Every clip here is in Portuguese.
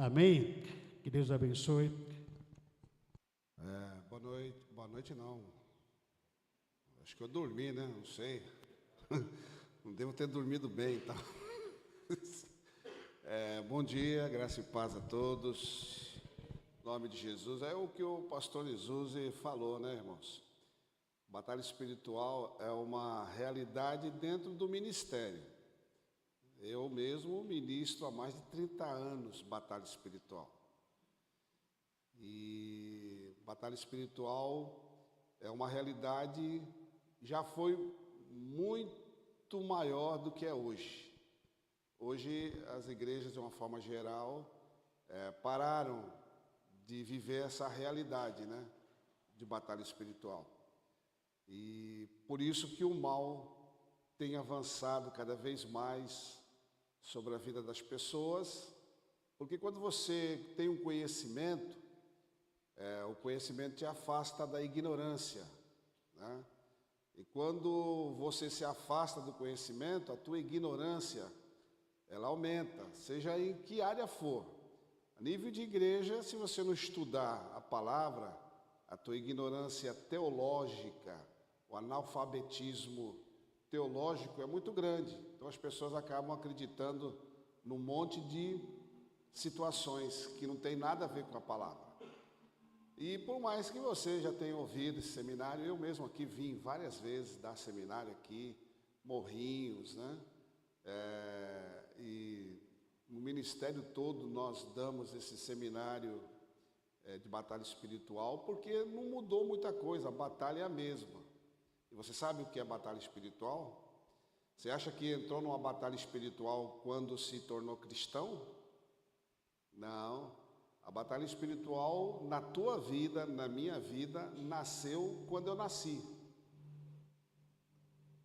Amém? Que Deus abençoe. Boa noite não. Acho que eu dormi, né? Não sei. Não devo ter dormido bem, então. Bom dia, graça e paz a todos. Em nome de Jesus. É o que o pastor Jesus falou, né, irmãos? Batalha espiritual é uma realidade dentro do ministério. Eu mesmo ministro há mais de 30 anos batalha espiritual. E batalha espiritual é uma realidade, já foi muito maior do que é hoje. Hoje as igrejas, de uma forma geral, pararam de viver essa realidade, né, de batalha espiritual. E por isso que o mal tem avançado cada vez mais sobre a vida das pessoas, porque quando você tem um conhecimento, o conhecimento te afasta da ignorância, né? E quando você se afasta do conhecimento, a tua ignorância, ela aumenta, seja em que área for. A nível de igreja, se você não estudar a palavra, a tua ignorância teológica, o analfabetismo teológico é muito grande. Então as pessoas acabam acreditando num monte de situações que não tem nada a ver com a palavra. E por mais que você já tenha ouvido esse seminário, eu mesmo aqui vim várias vezes dar seminário aqui, Morrinhos, né? E no ministério todo nós damos esse seminário de batalha espiritual, porque não mudou muita coisa, a batalha é a mesma. E você sabe o que é batalha espiritual? Você acha que entrou numa batalha espiritual quando se tornou cristão? Não. A batalha espiritual na tua vida, na minha vida, nasceu quando eu nasci.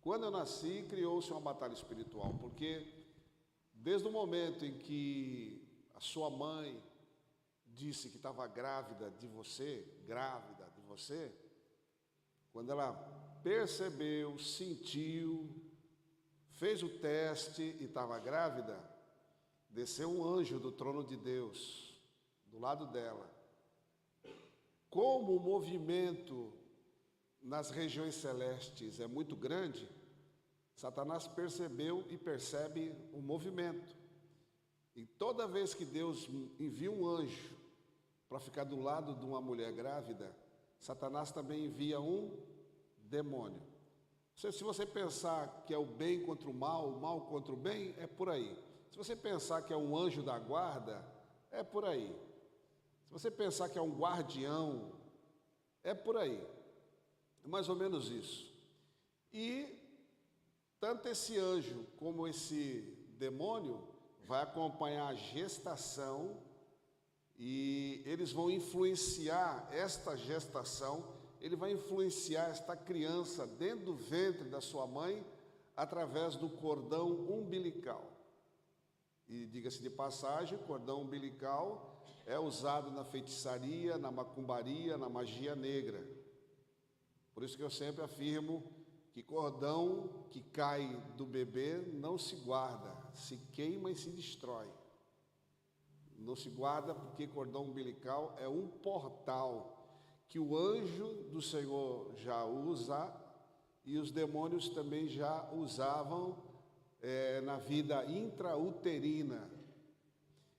Quando eu nasci, criou-se uma batalha espiritual, porque desde o momento em que a sua mãe disse que estava grávida de você, quando ela percebeu, sentiu, fez o teste e estava grávida, desceu um anjo do trono de Deus do lado dela. Como o movimento nas regiões celestes é muito grande, Satanás percebeu e percebe o movimento. E toda vez que Deus envia um anjo para ficar do lado de uma mulher grávida, Satanás também envia um demônio. Se você pensar que é o bem contra o mal contra o bem, é por aí. Se você pensar que é um anjo da guarda, é por aí. Se você pensar que é um guardião, é por aí. É mais ou menos isso. E tanto esse anjo como esse demônio vai acompanhar a gestação e eles vão influenciar esta gestação, ele vai influenciar esta criança dentro do ventre da sua mãe através do cordão umbilical. E diga-se de passagem, o cordão umbilical é usado na feitiçaria, na macumbaria, na magia negra. Por isso que eu sempre afirmo que cordão que cai do bebê não se guarda, se queima e se destrói. Não se guarda porque cordão umbilical é um portal que o anjo do Senhor já usa e os demônios também já usavam na vida intrauterina.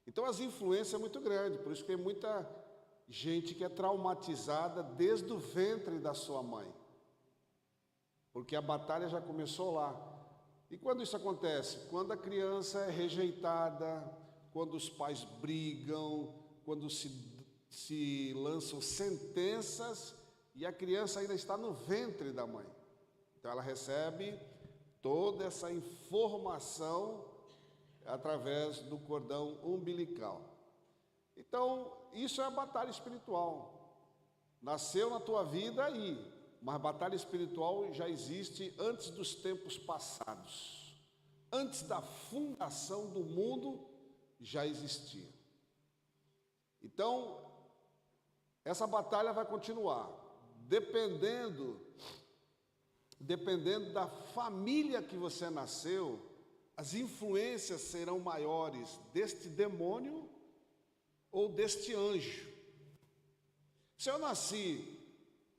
Então as influências é muito grande, por isso que tem muita gente que é traumatizada desde o ventre da sua mãe, porque a batalha já começou lá. E quando isso acontece? Quando a criança é rejeitada, quando os pais brigam, quando se lançam sentenças e a criança ainda está no ventre da mãe. Então ela recebe toda essa informação através do cordão umbilical. Então, isso é a batalha espiritual. Nasceu na tua vida aí, mas a batalha espiritual já existe antes dos tempos passados. Antes da fundação do mundo, já existia. Então, essa batalha vai continuar, dependendo da família que você nasceu, as influências serão maiores deste demônio ou deste anjo. Se eu nasci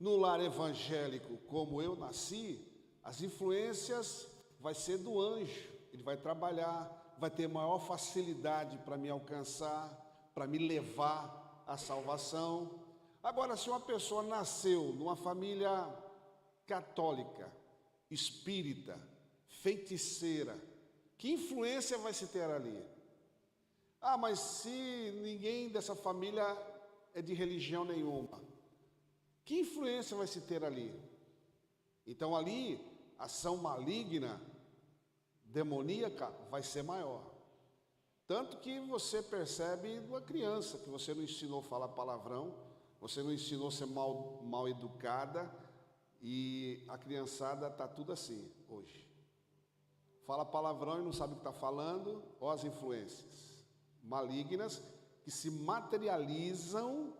no lar evangélico como eu nasci, as influências vai ser do anjo. Ele vai trabalhar, vai ter maior facilidade para me alcançar, para me levar à salvação. Agora, se uma pessoa nasceu numa família católica, espírita, feiticeira, que influência vai se ter ali? Ah, mas se ninguém dessa família é de religião nenhuma, que influência vai se ter ali? Então ali, a ação maligna, demoníaca, vai ser maior. Tanto que você percebe uma criança, que você não ensinou a falar palavrão, você não ensinou a ser mal educada, e a criançada está tudo assim hoje. Fala palavrão e não sabe o que está falando, ou as influências malignas que se materializam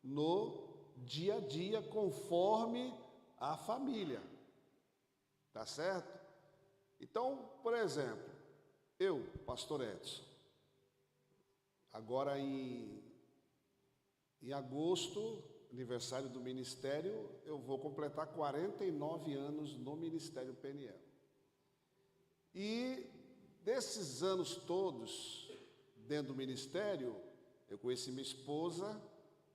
no dia a dia conforme a família. Tá certo? Então, por exemplo, eu, pastor Edson, agora em agosto, aniversário do ministério, eu vou completar 49 anos no Ministério PNL. E desses anos todos, dentro do ministério, eu conheci minha esposa,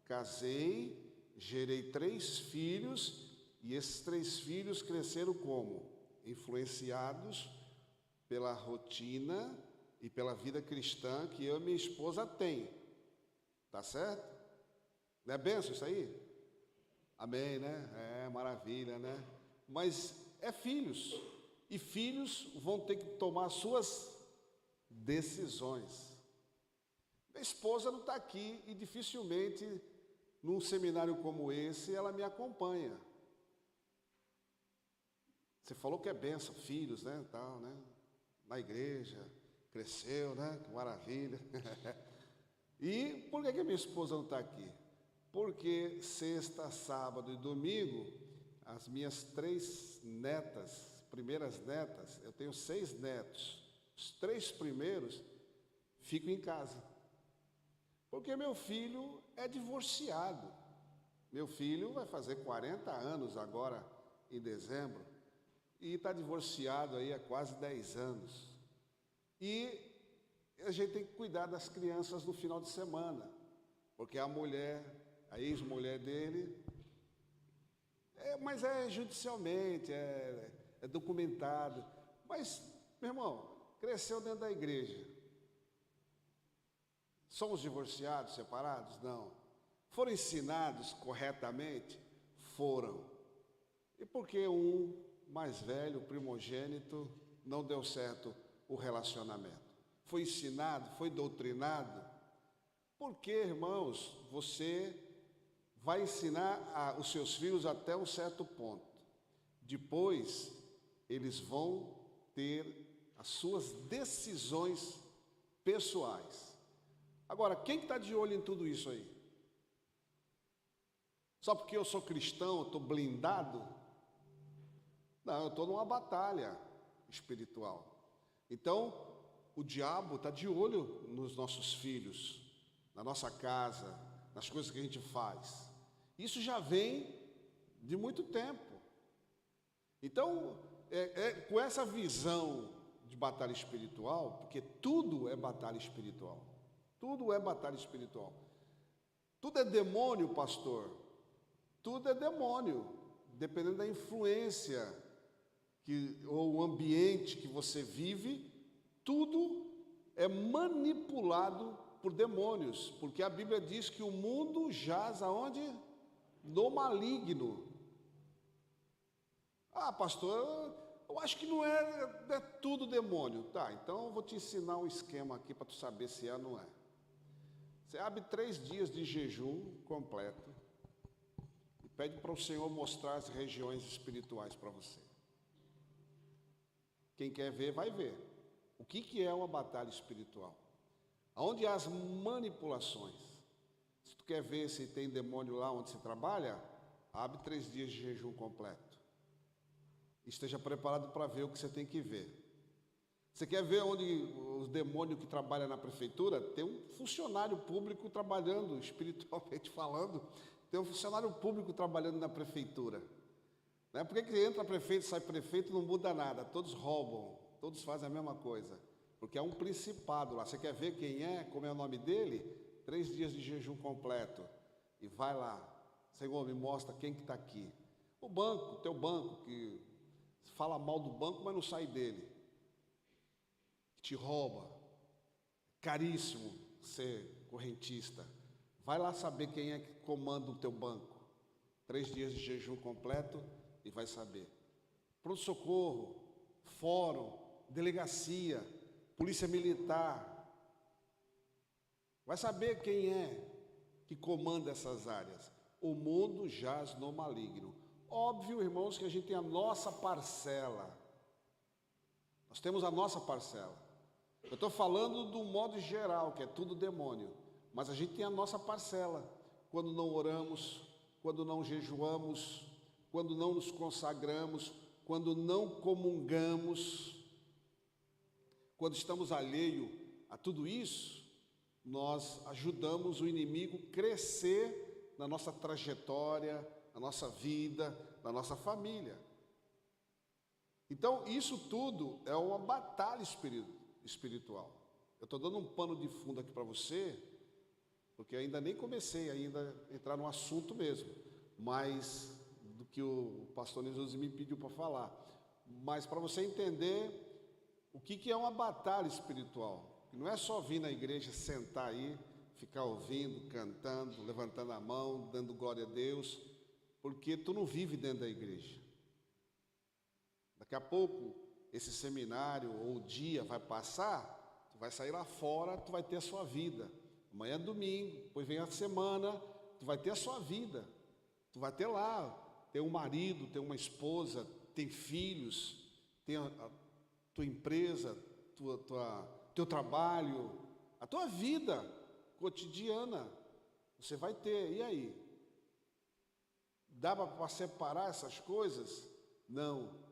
casei, gerei 3 filhos, e esses 3 filhos cresceram como? Influenciados pela rotina e pela vida cristã que eu e minha esposa tem. Tá certo? Não é benção isso aí? Amém, né? É maravilha, né? Mas é filhos. E filhos vão ter que tomar suas decisões. Minha esposa não está aqui e dificilmente, num seminário como esse, ela me acompanha. Você falou que é benção, filhos, né? Tal, né? Na igreja, cresceu, né? Que maravilha. E por que a minha esposa não está aqui? Porque sexta, sábado e domingo, as minhas 3 netas, primeiras netas, eu tenho 6 netos, os 3 primeiros ficam em casa. Porque meu filho é divorciado. Meu filho vai fazer 40 anos agora, em dezembro, e está divorciado aí há quase 10 anos. E a gente tem que cuidar das crianças no final de semana, porque a mulher, a ex-mulher dele, mas é judicialmente, é documentado. Mas, meu irmão, cresceu dentro da igreja. Somos divorciados, separados? Não. Foram ensinados corretamente? Foram. E por que um mais velho, primogênito, não deu certo o relacionamento? Foi ensinado, foi doutrinado? Porque, irmãos, você vai ensinar os seus filhos até um certo ponto. Depois, eles vão ter as suas decisões pessoais. Agora, quem está de olho em tudo isso aí? Só porque eu sou cristão, eu estou blindado? Não, eu estou numa batalha espiritual. Então, o diabo está de olho nos nossos filhos, na nossa casa, nas coisas que a gente faz. Isso já vem de muito tempo. Então, com essa visão de batalha espiritual, porque tudo é batalha espiritual. Tudo é batalha espiritual. Tudo é demônio, pastor. Tudo é demônio, dependendo da influência ou o ambiente que você vive, tudo é manipulado por demônios, porque a Bíblia diz que o mundo jaz aonde? No maligno. Ah, pastor, eu acho que não é tudo demônio. Tá, então eu vou te ensinar um esquema aqui para tu saber se é ou não é. Você abre 3 dias de jejum completo e pede para o Senhor mostrar as regiões espirituais para você. Quem quer ver, vai ver. O que é uma batalha espiritual? Onde há as manipulações. Se tu quer ver se tem demônio lá onde você trabalha, abre 3 dias de jejum completo. Esteja preparado para ver o que você tem que ver. Você quer ver onde os demônios que trabalham na prefeitura? Tem um funcionário público trabalhando, espiritualmente falando, tem um funcionário público trabalhando na prefeitura. Né? Por que entra prefeito, sai prefeito, não muda nada? Todos roubam, todos fazem a mesma coisa. Porque é um principado lá. Você quer ver quem é, como é o nome dele? 3 dias de jejum completo. E vai lá. Senhor, me mostra quem que está aqui. O banco, teu banco, que fala mal do banco, mas não sai dele. Te rouba. Caríssimo ser correntista. Vai lá saber quem é que comanda o teu banco. 3 dias de jejum completo e vai saber. Pronto-socorro, fórum, delegacia, polícia militar. Vai saber quem é que comanda essas áreas. O mundo jaz no maligno. Óbvio, irmãos, que a gente tem a nossa parcela. Nós temos a nossa parcela. Eu estou falando do modo geral, que é tudo demônio. Mas a gente tem a nossa parcela. Quando não oramos, quando não jejuamos, quando não nos consagramos, quando não comungamos, quando estamos alheio a tudo isso, nós ajudamos o inimigo a crescer na nossa trajetória, na nossa vida, na nossa família. Então, isso tudo é uma batalha espiritual. Eu estou dando um pano de fundo aqui para você, porque ainda nem comecei ainda a entrar no assunto mesmo, mas do que o pastor Jesus me pediu para falar. Mas para você entender o que é uma batalha espiritual. Não é só vir na igreja, sentar aí, ficar ouvindo, cantando, levantando a mão, dando glória a Deus, porque tu não vive dentro da igreja. Daqui a pouco, esse seminário ou o dia vai passar, tu vai sair lá fora, tu vai ter a sua vida. Amanhã é domingo, depois vem a semana, tu vai ter a sua vida. Tu vai ter lá, tem um marido, tem uma esposa, tem filhos, tem a tua empresa, teu trabalho, a tua vida cotidiana, você vai ter. E aí? Dá para separar essas coisas? Não.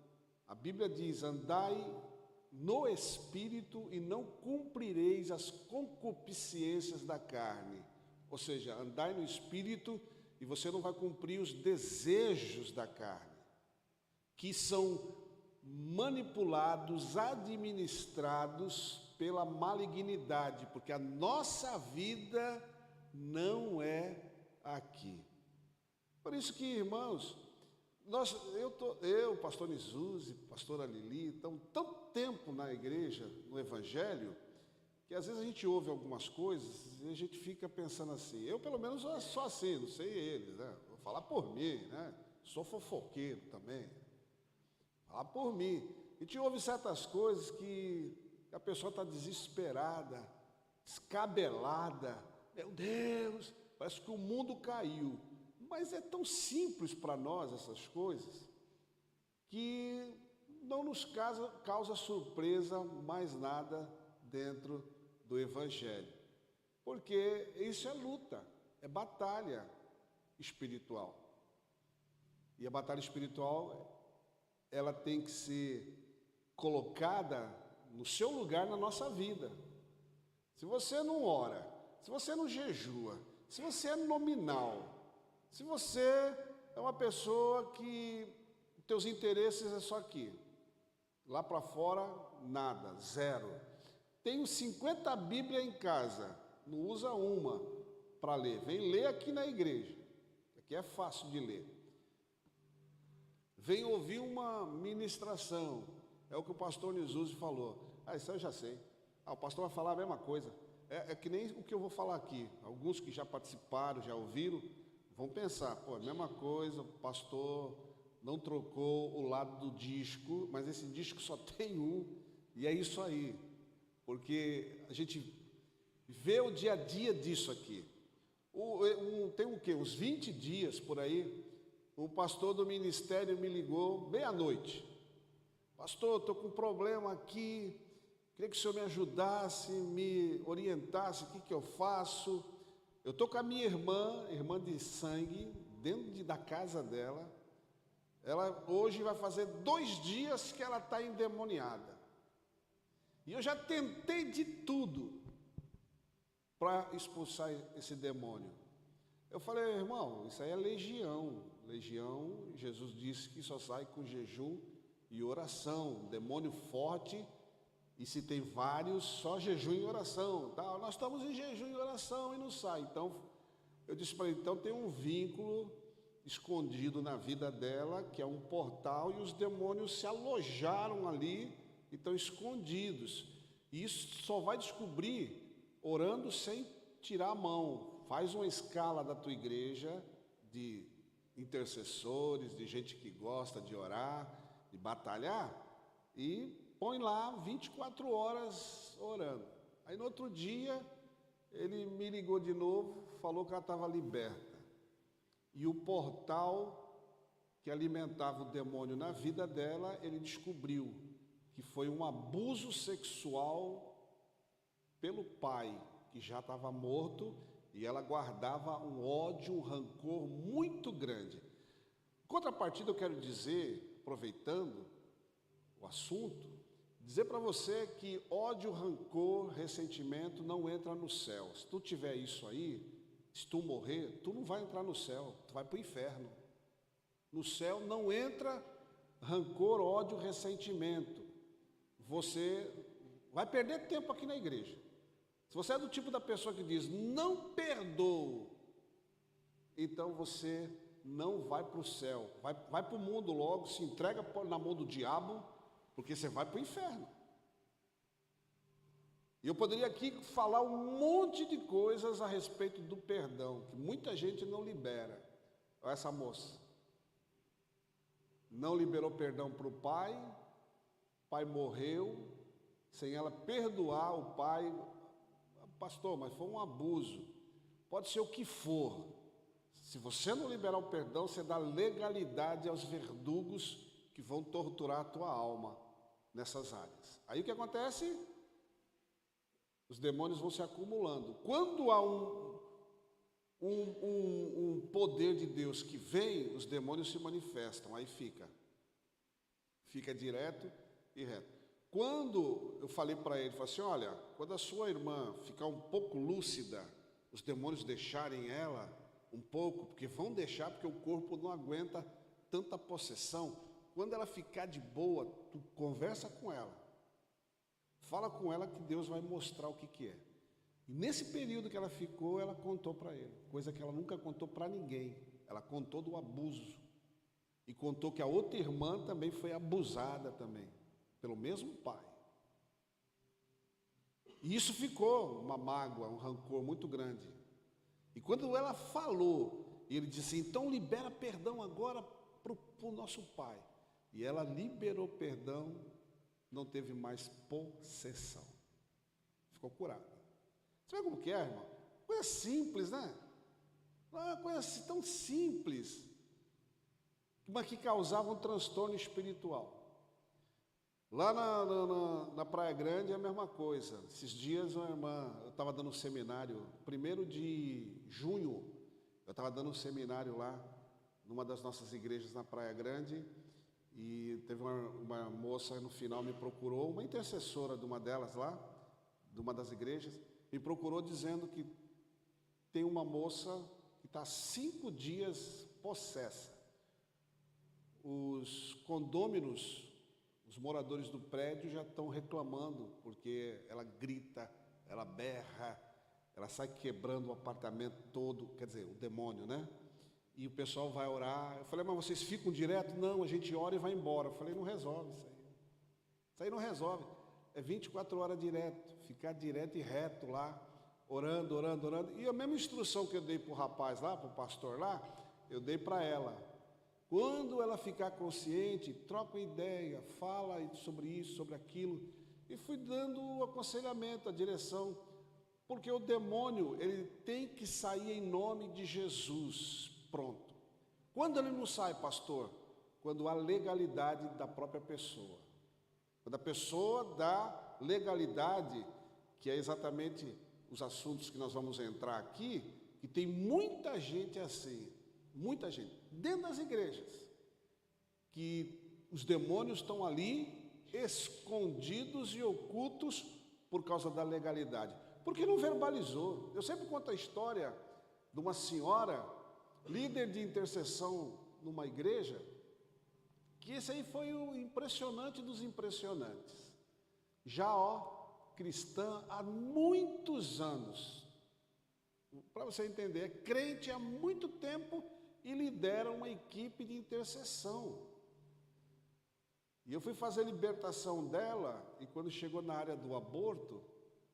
A Bíblia diz: andai no Espírito e não cumprireis as concupiscências da carne. Ou seja, andai no Espírito e você não vai cumprir os desejos da carne, que são manipulados, administrados pela malignidade, porque a nossa vida não é aqui. Por isso que, irmãos, eu, pastor Nisuzi, pastora Lili, estamos tanto tempo na igreja, no evangelho, que às vezes a gente ouve algumas coisas e a gente fica pensando assim. Eu, pelo menos, sou assim, não sei eles, né? Vou falar por mim, né? Sou fofoqueiro também. Falar por mim. A gente ouve certas coisas que a pessoa está desesperada, descabelada. Meu Deus, parece que o mundo caiu. Mas é tão simples para nós essas coisas, que não nos causa surpresa mais nada dentro do Evangelho. Porque isso é luta, é batalha espiritual. E a batalha espiritual, ela tem que ser colocada no seu lugar na nossa vida. Se você não ora, se você não jejua, se você é nominal, se você é uma pessoa que teus interesses é só aqui, lá para fora, nada, zero. Tenho 50 Bíblias em casa, não usa uma para ler. Vem ler aqui na igreja, aqui é fácil de ler. Vem ouvir uma ministração, é o que o pastor Nisuzi falou. Isso eu já sei. O pastor vai falar a mesma coisa. É que nem o que eu vou falar aqui. Alguns que já participaram, já ouviram, vão pensar, a mesma coisa, o pastor não trocou o lado do disco, mas esse disco só tem um, e é isso aí, porque a gente vê o dia a dia disso aqui. Tem o quê? Uns 20 dias por aí, o pastor do ministério me ligou meia-noite. Pastor, estou com um problema aqui, queria que o senhor me ajudasse, me orientasse, o que eu faço? Eu estou com a minha irmã de sangue, dentro da casa dela. Ela hoje vai fazer 2 dias que ela está endemoniada. E eu já tentei de tudo para expulsar esse demônio. Eu falei, irmão, isso aí é legião. Legião, Jesus disse que só sai com jejum e oração. Demônio forte, e se tem vários, só jejum e oração. Tá? Nós estamos em jejum e oração e não sai. Então, eu disse para ele, então tem um vínculo escondido na vida dela, que é um portal, e os demônios se alojaram ali e estão escondidos. E isso só vai descobrir orando sem tirar a mão. Faz uma escala da tua igreja de intercessores, de gente que gosta de orar, de batalhar, e põe lá 24 horas orando. Aí no outro dia, ele me ligou de novo, falou que ela estava liberta. E o portal que alimentava o demônio na vida dela, ele descobriu que foi um abuso sexual pelo pai, que já estava morto, e ela guardava um ódio, um rancor muito grande. Em contrapartida, eu quero dizer, aproveitando o assunto, dizer para você que ódio, rancor, ressentimento não entra no céu. Se tu tiver isso aí, se tu morrer, tu não vai entrar no céu, tu vai para o inferno. No céu não entra rancor, ódio, ressentimento. Você vai perder tempo aqui na igreja. Se você é do tipo da pessoa que diz, não perdoo, então você não vai para o céu, vai para o mundo logo, se entrega na mão do diabo, porque você vai para o inferno. E eu poderia aqui falar um monte de coisas a respeito do perdão, que muita gente não libera. Olha essa moça, não liberou perdão para o pai morreu, sem ela perdoar o pai. Pastor, mas foi um abuso. Pode ser o que for. Se você não liberar o perdão, você dá legalidade aos verdugos que vão torturar a tua alma nessas áreas. Aí o que acontece? Os demônios vão se acumulando. Quando há um poder de Deus que vem, os demônios se manifestam. Aí fica direto e reto. Quando eu falei para ele, falei assim, olha, quando a sua irmã ficar um pouco lúcida, os demônios deixarem ela um pouco, porque vão deixar, porque o corpo não aguenta tanta possessão, quando ela ficar de boa, tu conversa com ela, fala com ela que Deus vai mostrar o que é. E nesse período que ela ficou, ela contou para ele, coisa que ela nunca contou para ninguém, ela contou do abuso, e contou que a outra irmã também foi abusada também, pelo mesmo pai. E isso ficou uma mágoa, um rancor muito grande. E quando ela falou, ele disse, então libera perdão agora para o nosso pai. E ela liberou perdão, não teve mais possessão. Ficou curada. Você vê como que é, irmão? Coisa simples, né? Uma coisa assim, tão simples, mas que causava um transtorno espiritual. Lá na Praia Grande é a mesma coisa. Esses dias uma irmã, eu estava dando um seminário, 1º de junho, eu estava dando um seminário lá, numa das nossas igrejas na Praia Grande, e teve uma moça no final me procurou, uma intercessora de uma delas lá, de uma das igrejas, me procurou dizendo que tem uma moça que está 5 dias possessa. Os condôminos, os moradores do prédio já estão reclamando, porque ela grita, ela berra, ela sai quebrando o apartamento todo, quer dizer, o demônio, né? E o pessoal vai orar. Eu falei, mas vocês ficam direto? Não, a gente ora e vai embora. Eu falei, não resolve isso aí. Isso aí não resolve. É 24 horas direto, ficar direto e reto lá, orando, orando, orando. E a mesma instrução que eu dei para o rapaz lá, para o pastor lá, eu dei para ela. Quando ela ficar consciente, troca uma ideia, fala sobre isso, sobre aquilo. E fui dando o aconselhamento, a direção. Porque o demônio, ele tem que sair em nome de Jesus. Pronto. Quando ele não sai, pastor? Quando há legalidade da própria pessoa. Quando a pessoa dá legalidade, que é exatamente os assuntos que nós vamos entrar aqui, que tem muita gente assim, muita gente, dentro das igrejas, que os demônios estão ali escondidos e ocultos por causa da legalidade. Porque não verbalizou. Eu sempre conto a história de uma senhora, líder de intercessão numa igreja, que esse aí foi o impressionante dos impressionantes. Já, cristã há muitos anos. Para você entender, é crente há muito tempo e lidera uma equipe de intercessão. E eu fui fazer a libertação dela, e quando chegou na área do aborto,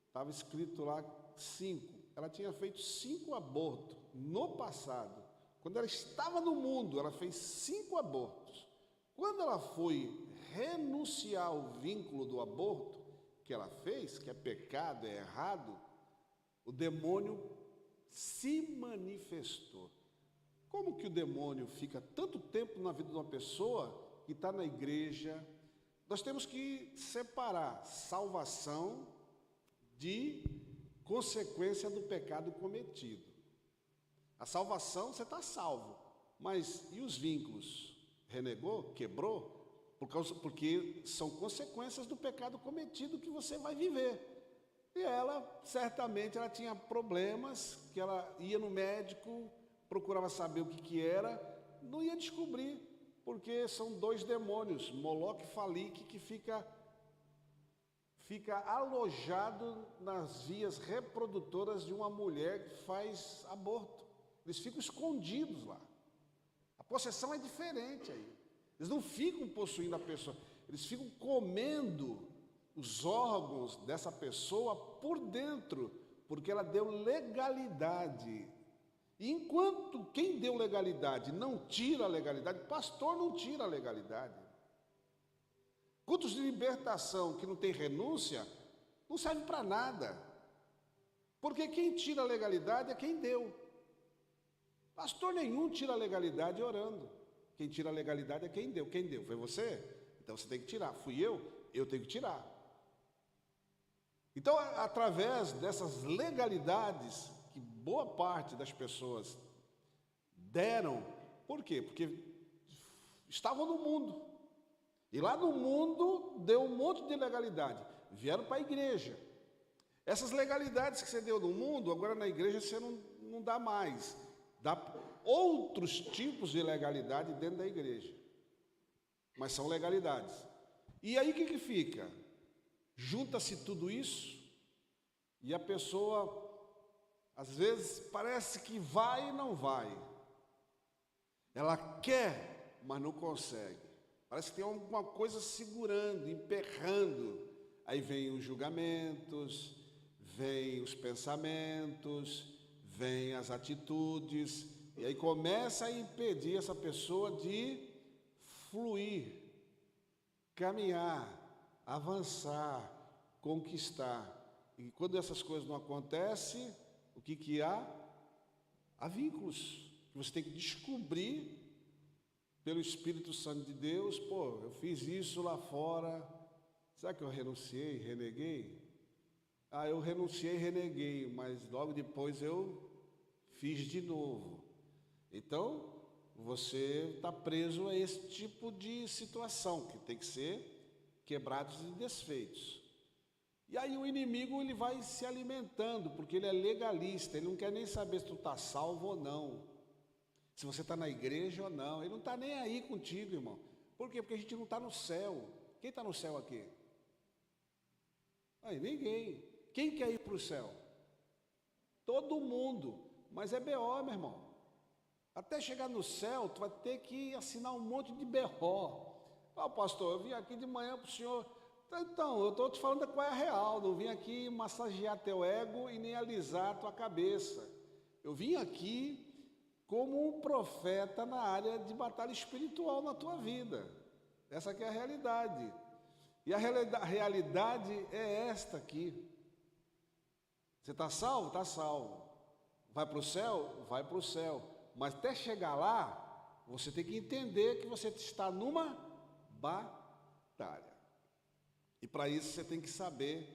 estava escrito lá 5. Ela tinha feito 5 abortos no passado. Quando ela estava no mundo, ela fez 5 abortos. Quando ela foi renunciar ao vínculo do aborto que ela fez, que é pecado, é errado, o demônio se manifestou. Como que o demônio fica tanto tempo na vida de uma pessoa que está na igreja? Nós temos que separar salvação de consequência do pecado cometido. A salvação, você está salvo, mas e os vínculos? Renegou? Quebrou? Porque são consequências do pecado cometido que você vai viver. E ela, certamente, ela tinha problemas, que ela ia no médico, procurava saber o que era, não ia descobrir, porque são 2 demônios, Moloque e Falique, que fica alojado nas vias reprodutoras de uma mulher que faz aborto. Eles ficam escondidos lá. A possessão é diferente aí. Eles não ficam possuindo a pessoa, eles ficam comendo os órgãos dessa pessoa por dentro, porque ela deu legalidade. E enquanto quem deu legalidade não tira a legalidade, pastor não tira a legalidade. Cultos de libertação que não tem renúncia, não serve para nada. Porque quem tira a legalidade é quem deu. Pastor nenhum tira a legalidade orando. Quem tira a legalidade é quem deu. Quem deu? Foi você? Então você tem que tirar. Fui eu tenho que tirar. Então, através dessas legalidades que boa parte das pessoas deram, por quê? Porque estavam no mundo. E lá no mundo deu um monte de legalidade. Vieram para a igreja. Essas legalidades que você deu no mundo, agora na igreja você não dá mais. Dá outros tipos de legalidade dentro da igreja. Mas são legalidades. E aí o que fica? Junta-se tudo isso e a pessoa, às vezes, parece que vai e não vai. Ela quer, mas não consegue. Parece que tem alguma coisa segurando, emperrando. Aí vem os julgamentos, vem os pensamentos, vem as atitudes, e aí começa a impedir essa pessoa de fluir, caminhar, avançar, conquistar. E quando essas coisas não acontecem, o que há? Há vínculos que você tem que descobrir pelo Espírito Santo de Deus. Pô, eu fiz isso lá fora, será que eu renunciei, reneguei? Eu renunciei e reneguei, mas logo depois eu fiz de novo. Então, você está preso a esse tipo de situação, que tem que ser quebrados e desfeitos. E aí o inimigo ele vai se alimentando, porque ele é legalista, ele não quer nem saber se tu está salvo ou não, se você está na igreja ou não, ele não está nem aí contigo, irmão. Por quê? Porque a gente não está no céu. Quem está no céu aqui? Ninguém. Quem quer ir para o céu? Todo mundo, mas é BO, meu irmão. Até chegar no céu, tu vai ter que assinar um monte de BO. Pastor, eu vim aqui de manhã para o senhor. Então, eu estou te falando qual é a real. Não vim aqui massagear teu ego e nem alisar tua cabeça. Eu vim aqui como um profeta na área de batalha espiritual na tua vida. Essa aqui é a realidade. E a realidade é esta aqui. Você está salvo? Está salvo. Vai para o céu? Vai para o céu. Mas até chegar lá, você tem que entender que você está numa batalha. E para isso você tem que saber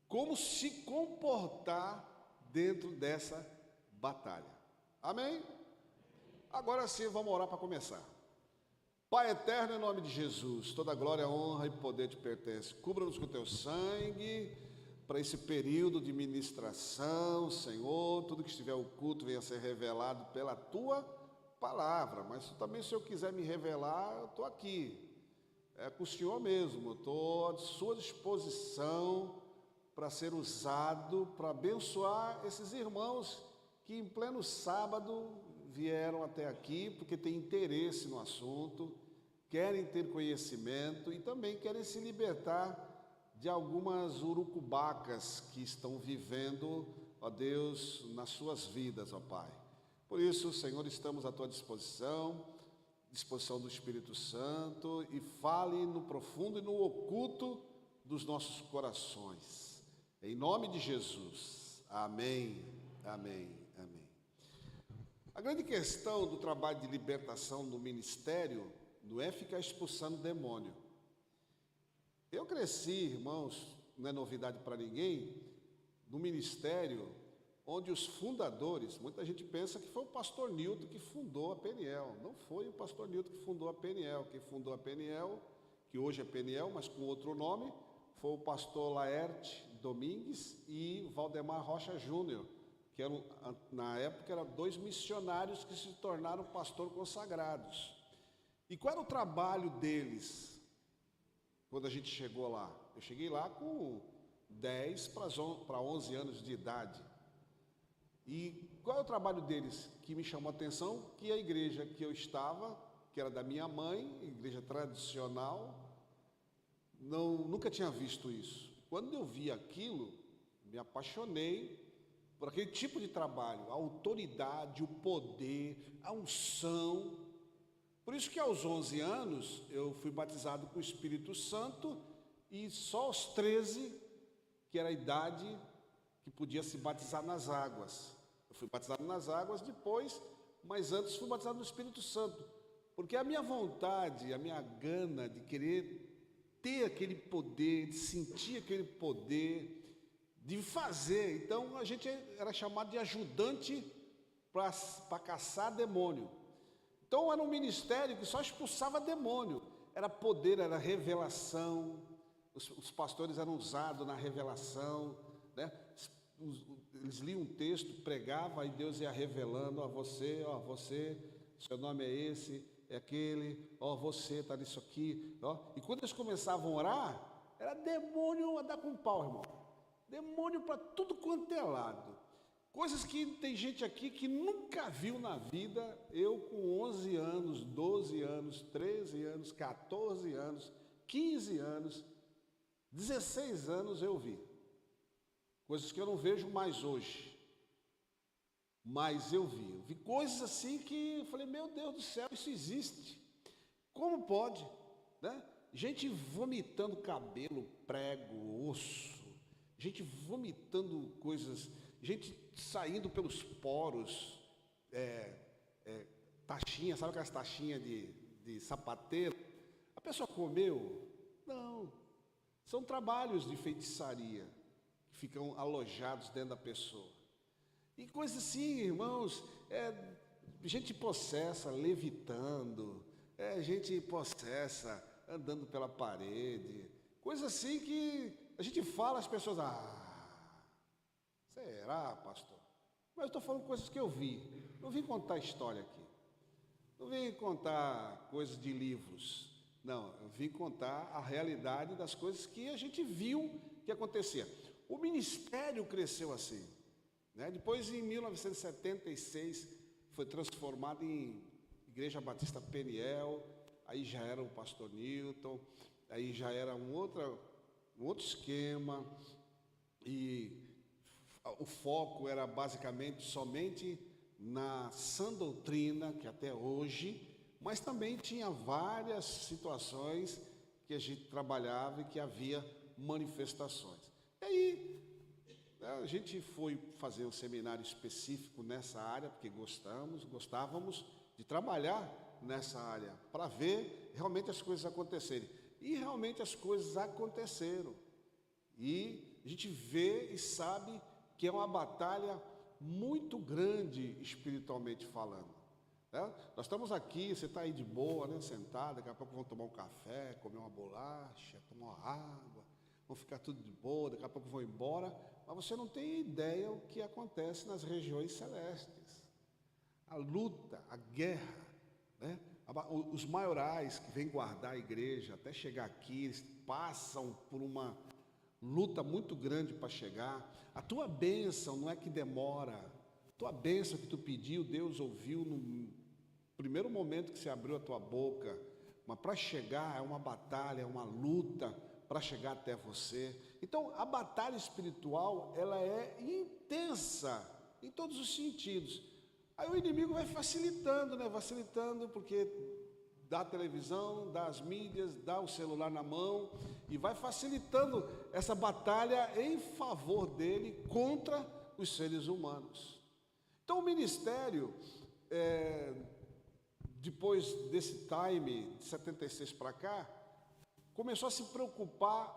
como se comportar dentro dessa batalha. Amém? Agora sim, vamos orar para começar. Pai eterno, em nome de Jesus, toda glória, honra e poder te pertence. Cubra-nos com teu sangue para esse período de ministração, Senhor. Tudo que estiver oculto venha a ser revelado pela tua palavra. Mas também, se eu quiser me revelar, eu estou aqui. É com o Senhor mesmo. Eu estou à sua disposição para ser usado, para abençoar esses irmãos que em pleno sábado vieram até aqui porque têm interesse no assunto, querem ter conhecimento e também querem se libertar de algumas urucubacas que estão vivendo, ó Deus, nas suas vidas, ó Pai. Por isso, Senhor, estamos à tua disposição do Espírito Santo, e fale no profundo e no oculto dos nossos corações. Em nome de Jesus. Amém, amém, amém. A grande questão do trabalho de libertação no ministério não é ficar expulsando demônio. Eu cresci, irmãos, não é novidade para ninguém, no ministério onde os fundadores, muita gente pensa que foi o pastor Nilton que fundou a Peniel. Não foi o pastor Nilton que fundou a Peniel. Quem fundou a Peniel, que hoje é Peniel, mas com outro nome, foi o pastor Laerte Domingues e Valdemar Rocha Júnior, que eram, na época eram 2 missionários que se tornaram pastor consagrados. E qual era o trabalho deles quando a gente chegou lá? Eu cheguei lá com 10 para 11 anos de idade. E qual é o trabalho deles que me chamou a atenção? Que a igreja que eu estava, que era da minha mãe, igreja tradicional, nunca tinha visto isso. Quando eu vi aquilo, me apaixonei por aquele tipo de trabalho, a autoridade, o poder, a unção. Por isso que aos 11 anos eu fui batizado com o Espírito Santo, e só aos 13, que era a idade que podia se batizar nas águas. Eu fui batizado nas águas depois, mas antes fui batizado no Espírito Santo, porque a minha vontade, a minha gana de querer ter aquele poder, de sentir aquele poder, de fazer. Então a gente era chamado de ajudante para caçar demônio. Então era um ministério que só expulsava demônio. Era poder, era revelação. Os pastores eram usados na revelação, né? Eles liam um texto, pregavam, aí Deus ia revelando: ó, você, seu nome é esse, é aquele, ó, você está nisso aqui, ó. E quando eles começavam a orar, era demônio a dar com pau, irmão. Demônio para tudo quanto é lado. Coisas que tem gente aqui que nunca viu na vida. Eu com 11 anos, 12 anos, 13 anos, 14 anos, 15 anos, 16 anos eu vi. Coisas que eu não vejo mais hoje. Mas eu vi coisas assim que eu falei: meu Deus do céu, isso existe. Como pode, né? Gente vomitando cabelo, prego, osso. Gente vomitando coisas, gente saindo pelos poros, taxinha, sabe aquelas taxinhas de sapateiro? A pessoa comeu? Não. São trabalhos de feitiçaria que ficam alojados dentro da pessoa. E coisas assim, irmãos, gente possessa levitando, gente possessa andando pela parede, coisas assim que a gente fala, as pessoas: será, pastor? Mas eu estou falando coisas que eu vi. Não vim contar história aqui. Não vim contar coisas de livros. Não, eu vim contar a realidade das coisas que a gente viu que acontecia. O ministério cresceu assim, né? Depois, em 1976, foi transformado em Igreja Batista Peniel. Aí já era o pastor Nilton, aí já era um outro esquema, e o foco era basicamente somente na sã doutrina, que até hoje, mas também tinha várias situações que a gente trabalhava e que havia manifestações. E aí a gente foi fazer um seminário específico nessa área, porque gostávamos de trabalhar nessa área, para ver realmente as coisas acontecerem. E realmente as coisas aconteceram. E a gente vê e sabe que é uma batalha muito grande espiritualmente falando. né? Nós estamos aqui, você está aí de boa, né, sentado, daqui a pouco vão tomar um café, comer uma bolacha, tomar uma água, vão ficar tudo de boa, daqui a pouco vão embora, mas você não tem ideia o que acontece nas regiões celestes. A luta, a guerra, né? Os maiorais que vêm guardar a igreja, até chegar aqui, eles passam por uma luta muito grande para chegar. A tua bênção não é que demora, a tua bênção que tu pediu, Deus ouviu no primeiro momento que você abriu a tua boca, mas para chegar é uma batalha, é uma luta para chegar até você. Então a batalha espiritual, ela é intensa em todos os sentidos. Aí o inimigo vai facilitando, né? Facilitando, porque dá a televisão, dá as mídias, dá o celular na mão, e vai facilitando essa batalha em favor dele contra os seres humanos. Então o ministério, depois desse time, de 76 para cá, começou a se preocupar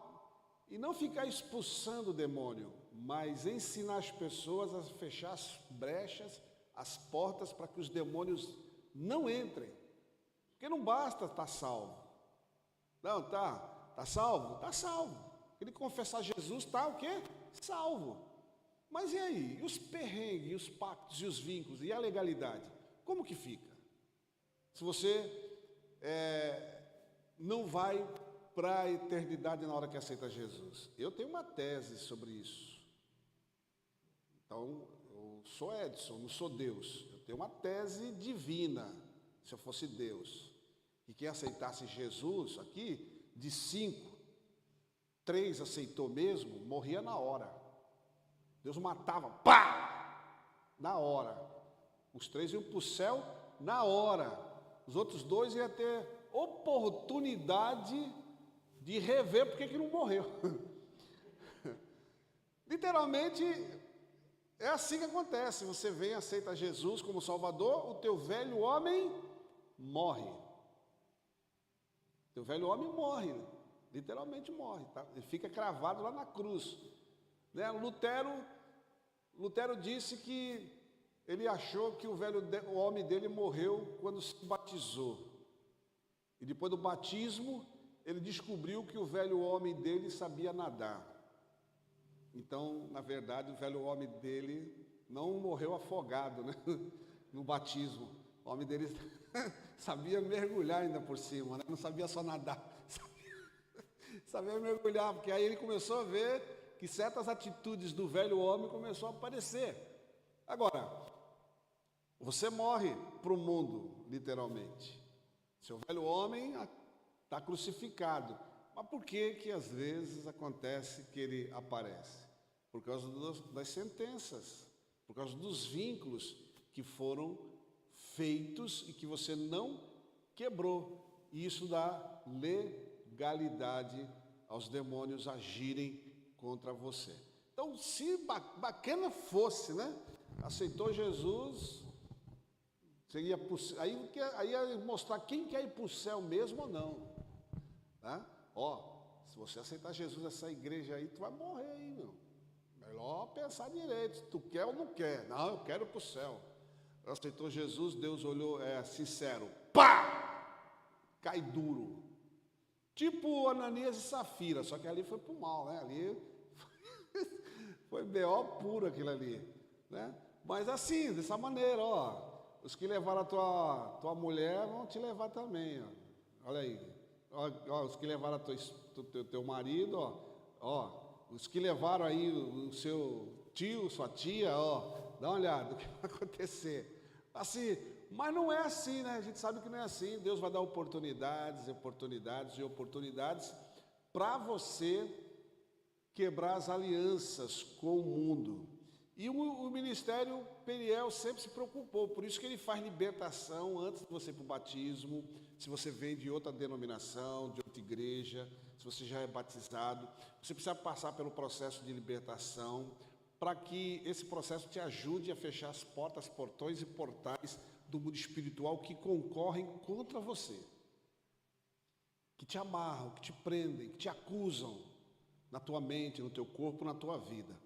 e não ficar expulsando o demônio, mas ensinar as pessoas a fechar as brechas, as portas para que os demônios não entrem. Porque não basta estar salvo. Não, tá salvo? Está salvo. Ele confessar Jesus, está o quê? Salvo. Mas e aí? E os perrengues, e os pactos, e os vínculos, e a legalidade? Como que fica? Se você não vai para a eternidade na hora que aceita Jesus. Eu tenho uma tese sobre isso. Então, eu sou Edson, não sou Deus. Eu tenho uma tese divina, se eu fosse Deus. E quem aceitasse Jesus aqui, de 5, 3 aceitou mesmo, morria na hora. Deus matava, pá! Na hora. Os 3 iam para o céu na hora. Os outros 2 iam ter oportunidade de rever porque que não morreu. Literalmente, é assim que acontece. Você vem, aceita Jesus como Salvador, o teu velho homem morre. Teu velho homem morre, né? Literalmente morre, tá? Ele fica cravado lá na cruz, né? Lutero disse que ele achou que o homem dele morreu quando se batizou. E depois do batismo, ele descobriu que o velho homem dele sabia nadar. Então, na verdade, o velho homem dele não morreu afogado, né? No batismo. O homem dele sabia mergulhar ainda por cima, né? Não sabia só nadar, sabia mergulhar, porque aí ele começou a ver que certas atitudes do velho homem começou a aparecer. Agora, você morre para o mundo, literalmente. Seu velho homem está crucificado. Mas por que que às vezes acontece que ele aparece? Por causa das sentenças, por causa dos vínculos que foram feitos e que você não quebrou. E isso dá legalidade aos demônios agirem contra você. Então, se bacana fosse, né? Aceitou Jesus, seria aí ia mostrar quem quer ir para o céu mesmo ou não. Tá? Se você aceitar Jesus nessa igreja aí, tu vai morrer aí, meu. Melhor pensar direito, se tu quer ou não quer. Não, eu quero ir para o céu. Aceitou Jesus, Deus olhou, sincero, pá! Cai duro. Tipo Ananias e Safira, só que ali foi pro mal, né? Ali foi B.O. puro aquilo ali, né? Mas assim, dessa maneira, os que levaram a tua mulher vão te levar também, ó. Olha aí. Os que levaram teu marido, os que levaram aí o seu tio, sua tia, dá uma olhada o que vai acontecer. Assim, mas não é assim, né? A gente sabe que não é assim. Deus vai dar oportunidades para você quebrar as alianças com o mundo. E o ministério Periel sempre se preocupou, por isso que ele faz libertação antes de você ir para o batismo, se você vem de outra denominação, de outra igreja, se você já é batizado, você precisa passar pelo processo de libertação, para que esse processo te ajude a fechar as portas, portões e portais do mundo espiritual que concorrem contra você, que te amarram, que te prendem, que te acusam na tua mente, no teu corpo, na tua vida.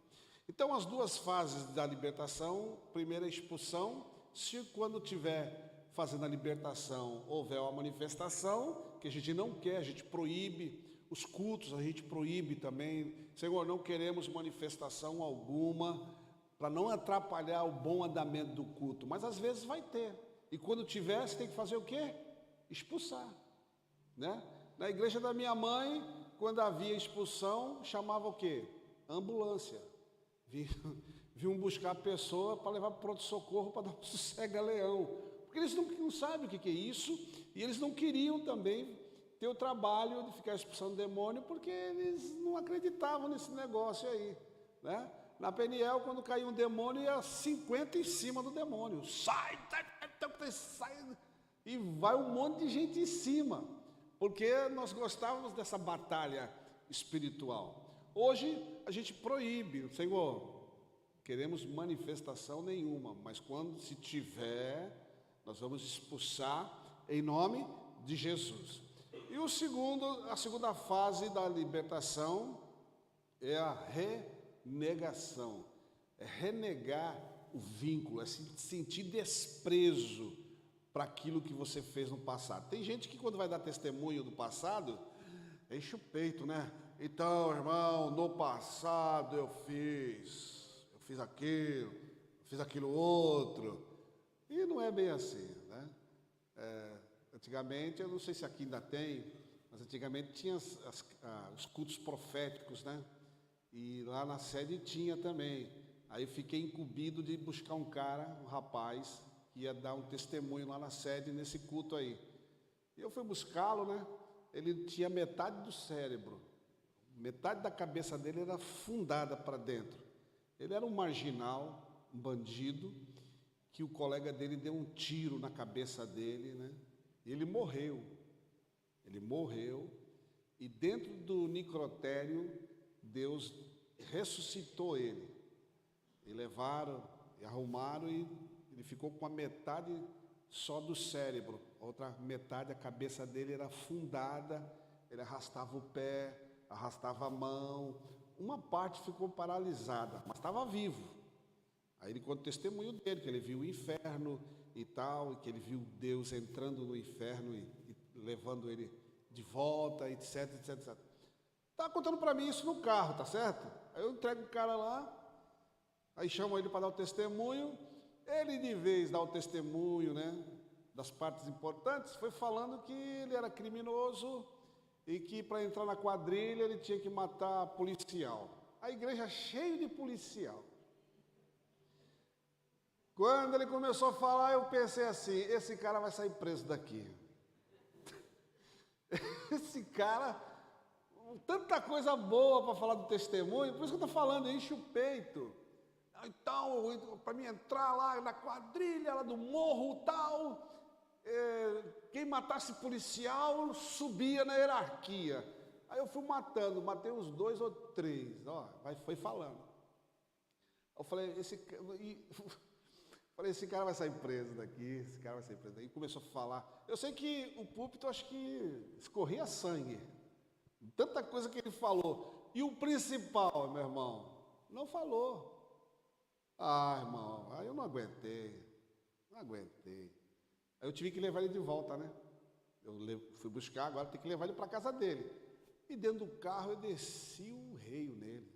Então, as duas fases da libertação: primeira, a expulsão. Se quando tiver fazendo a libertação, houver uma manifestação, que a gente não quer, a gente proíbe. Os cultos a gente proíbe também. Senhor, não queremos manifestação alguma, para não atrapalhar o bom andamento do culto. Mas às vezes vai ter. E quando tiver, você tem que fazer o quê? Expulsar, né? Na igreja da minha mãe, quando havia expulsão, chamava o quê? Ambulância. Vinham buscar a pessoa para levar para o pronto-socorro, para dar um sossega-leão. Porque eles não sabem o que é isso, e eles não queriam também ter o trabalho de ficar expulsando demônio, porque eles não acreditavam nesse negócio aí, né? Na Peniel, quando caiu um demônio, ia 50 em cima do demônio. Sai, e vai um monte de gente em cima, porque nós gostávamos dessa batalha espiritual. Hoje, a gente proíbe, Senhor, queremos manifestação nenhuma, mas quando se tiver, nós vamos expulsar em nome de Jesus. E a segunda fase da libertação é a renegação. É renegar o vínculo, é sentir desprezo para aquilo que você fez no passado. Tem gente que quando vai dar testemunho do passado, enche o peito, né? Então, irmão, no passado eu fiz aquilo outro. E não é bem assim, né? Antigamente, eu não sei se aqui ainda tem, mas antigamente tinha os cultos proféticos, né? E lá na sede tinha também. Aí eu fiquei incumbido de buscar um rapaz, que ia dar um testemunho lá na sede, nesse culto aí. E eu fui buscá-lo, né? Ele tinha metade do cérebro, metade da cabeça dele era fundada para dentro. Ele era um marginal, um bandido, que o colega dele deu um tiro na cabeça dele, né? E ele morreu, e dentro do necrotério, Deus ressuscitou ele. E levaram, e arrumaram, e ele ficou com a metade só do cérebro, a outra metade, a cabeça dele era afundada, ele arrastava o pé, arrastava a mão, uma parte ficou paralisada, mas estava vivo. Aí ele conta o testemunho dele, que ele viu o inferno e tal, e que ele viu Deus entrando no inferno e levando ele de volta, etc, etc, etc. Estava contando para mim isso no carro, tá certo? Aí eu entrego o cara lá, aí chamo ele para dar o testemunho, ele de vez dá o testemunho, né, das partes importantes, foi falando que ele era criminoso e que para entrar na quadrilha ele tinha que matar policial. A igreja cheia de policial. Quando ele começou a falar, eu pensei assim, esse cara vai sair preso daqui. Esse cara, tanta coisa boa para falar do testemunho, por isso que eu estou falando, enche o peito. Então, para mim entrar lá na quadrilha, lá do morro tal, quem matasse policial subia na hierarquia. Aí eu fui matei uns 2 ou 3, foi falando. Eu falei, esse cara vai sair preso daqui, esse cara vai sair preso daqui. E começou a falar. Eu sei que o púlpito, acho que escorria sangue. Tanta coisa que ele falou. E o principal, meu irmão, não falou. Ah, irmão, aí eu não aguentei. Aí eu tive que levar ele de volta, né? Eu fui buscar, agora tem que levar ele para a casa dele. E dentro do carro eu desci um reio nele.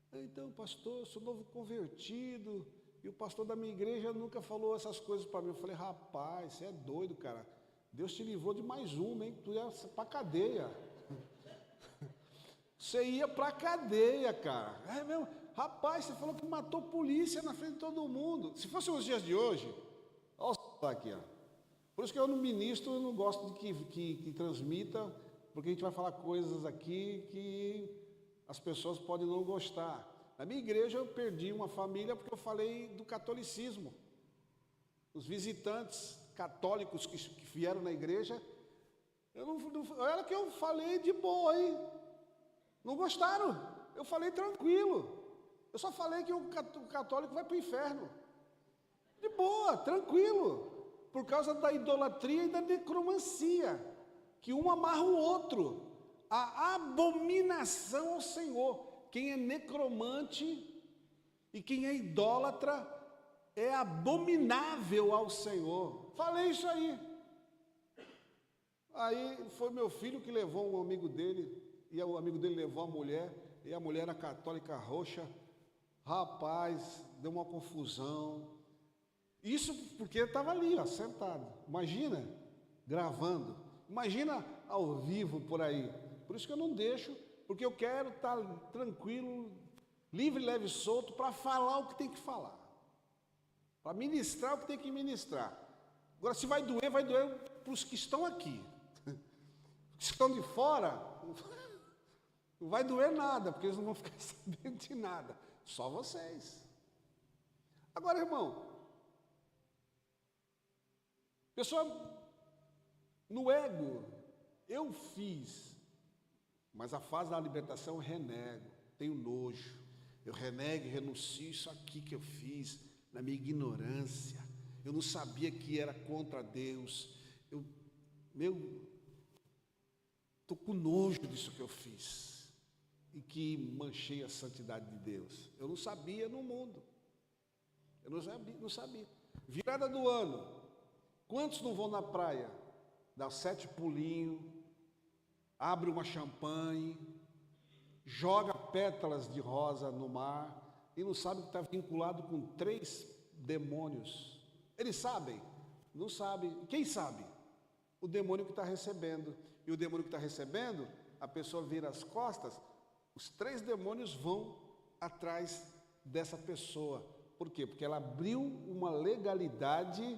Falei, então, pastor, eu sou novo convertido, e o pastor da minha igreja nunca falou essas coisas para mim. Eu falei, rapaz, você é doido, cara. Deus te livrou de mais uma, hein? Tu ia para a cadeia. Você ia para a cadeia, cara. É mesmo? Rapaz, você falou que matou polícia na frente de todo mundo. Se fosse os dias de hoje, olha o aqui, ó. Por isso que eu não ministro, eu não gosto de que transmita, porque a gente vai falar coisas aqui que as pessoas podem não gostar. Na minha igreja eu perdi uma família porque eu falei do catolicismo. Os visitantes católicos que vieram na igreja, era que eu falei de boa, hein? Não gostaram, eu falei tranquilo. Eu só falei que o católico vai para o inferno. De boa, tranquilo. Por causa da idolatria e da necromancia, que um amarra o outro. A abominação ao Senhor. Quem é necromante e quem é idólatra é abominável ao Senhor. Falei isso aí. Aí foi meu filho que levou um amigo dele, e o amigo dele levou a mulher, e a mulher era católica roxa. Rapaz, deu uma confusão. Isso porque estava ali, ó, sentado. Imagina, gravando. Imagina ao vivo por aí. Por isso que eu não deixo, porque eu quero estar tranquilo, livre, leve e solto, para falar o que tem que falar. Para ministrar o que tem que ministrar. Agora, se vai doer para os que estão aqui. Os que estão de fora, não vai doer nada, porque eles não vão ficar sabendo de nada. Só vocês. Agora, irmão, pessoa, no ego, eu fiz, mas a fase da libertação eu renego, tenho nojo. Eu renego e renuncio isso aqui que eu fiz, na minha ignorância. Eu não sabia que era contra Deus. Estou com nojo disso que eu fiz e que manchei a santidade de Deus. Eu não sabia no mundo. Eu não sabia. Virada do ano. Quantos não vão na praia? Dá 7 pulinhos, abre uma champanhe, joga pétalas de rosa no mar e não sabe que está vinculado com 3 demônios. Eles sabem? Não sabem. Quem sabe? O demônio que está recebendo. E o demônio que está recebendo, a pessoa vira as costas, os 3 demônios vão atrás dessa pessoa. Por quê? Porque ela abriu uma legalidade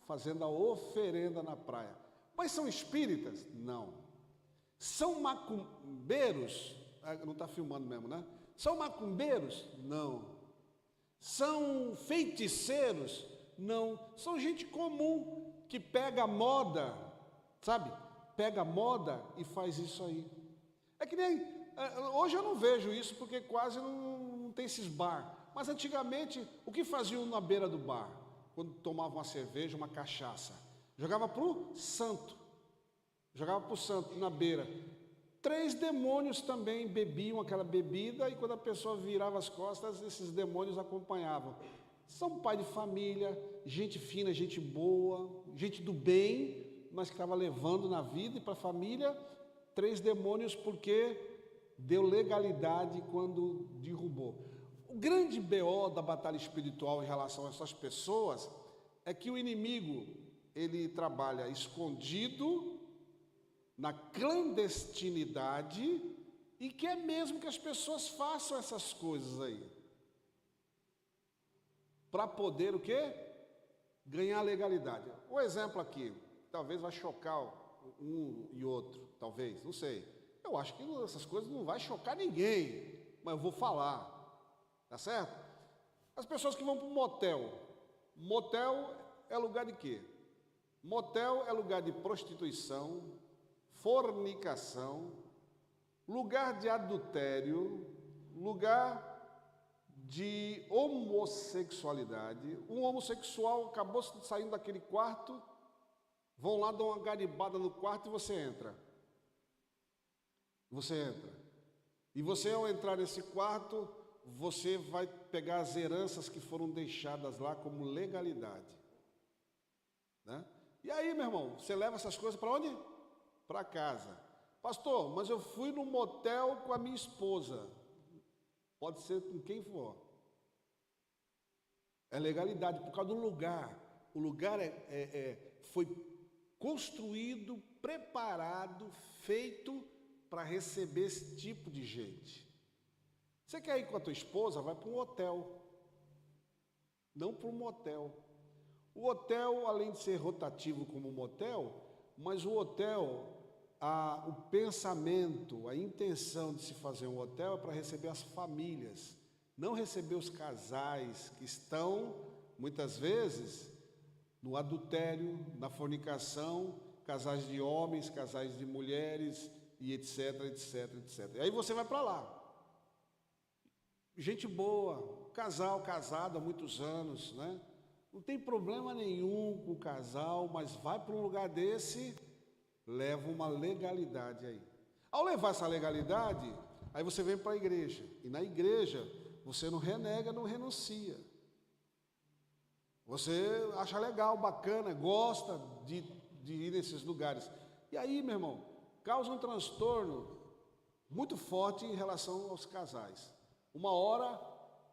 fazendo a oferenda na praia. Mas são espíritas? Não. São macumbeiros? Não está filmando mesmo, né? São macumbeiros? Não. São feiticeiros? Não. São gente comum que pega a moda, sabe? Pega a moda e faz isso aí. É que nem... Hoje eu não vejo isso porque quase não tem esses bar. Mas antigamente, o que faziam na beira do bar? Quando tomavam uma cerveja, uma cachaça? Jogava para o santo. Jogava para o santo, na beira. 3 demônios também bebiam aquela bebida e quando a pessoa virava as costas, esses demônios acompanhavam. São pai de família, gente fina, gente boa, gente do bem, mas que estava levando na vida e para a família 3 demônios porque deu legalidade quando derrubou. O grande BO da batalha espiritual em relação a essas pessoas é que o inimigo, ele trabalha escondido, na clandestinidade, e quer mesmo que as pessoas façam essas coisas aí. Para poder o quê? Ganhar legalidade. Um exemplo aqui, talvez vai chocar um e outro, talvez, não sei. Eu acho que essas coisas não vai chocar ninguém, mas eu vou falar. Tá certo? As pessoas que vão para um motel. Motel é lugar de quê? Motel é lugar de prostituição, fornicação, lugar de adultério, lugar de homossexualidade. Um homossexual acabou saindo daquele quarto, vão lá dar uma garibada no quarto e você entra. Você entra. E você, ao entrar nesse quarto, você vai pegar as heranças que foram deixadas lá como legalidade, né? E aí, meu irmão, você leva essas coisas para onde? Para casa. Pastor, mas eu fui no motel com a minha esposa. Pode ser com quem for. É legalidade, por causa do lugar. O lugar foi construído, preparado, feito para receber esse tipo de gente. Você quer ir com a tua esposa? Vai para um hotel, não para um motel. O hotel, além de ser rotativo como um motel, mas o hotel, o pensamento, a intenção de se fazer um hotel é para receber as famílias, não receber os casais que estão, muitas vezes, no adultério, na fornicação, casais de homens, casais de mulheres, e etc, etc, etc. E aí você vai para lá. Gente boa, casal casado há muitos anos, né? Não tem problema nenhum com o casal, mas vai para um lugar desse, leva uma legalidade aí. Ao levar essa legalidade, aí você vem para a igreja. E na igreja, você não renega, não renuncia. Você acha legal, bacana, gosta de ir nesses lugares. E aí, meu irmão, causa um transtorno muito forte em relação aos casais. Uma hora,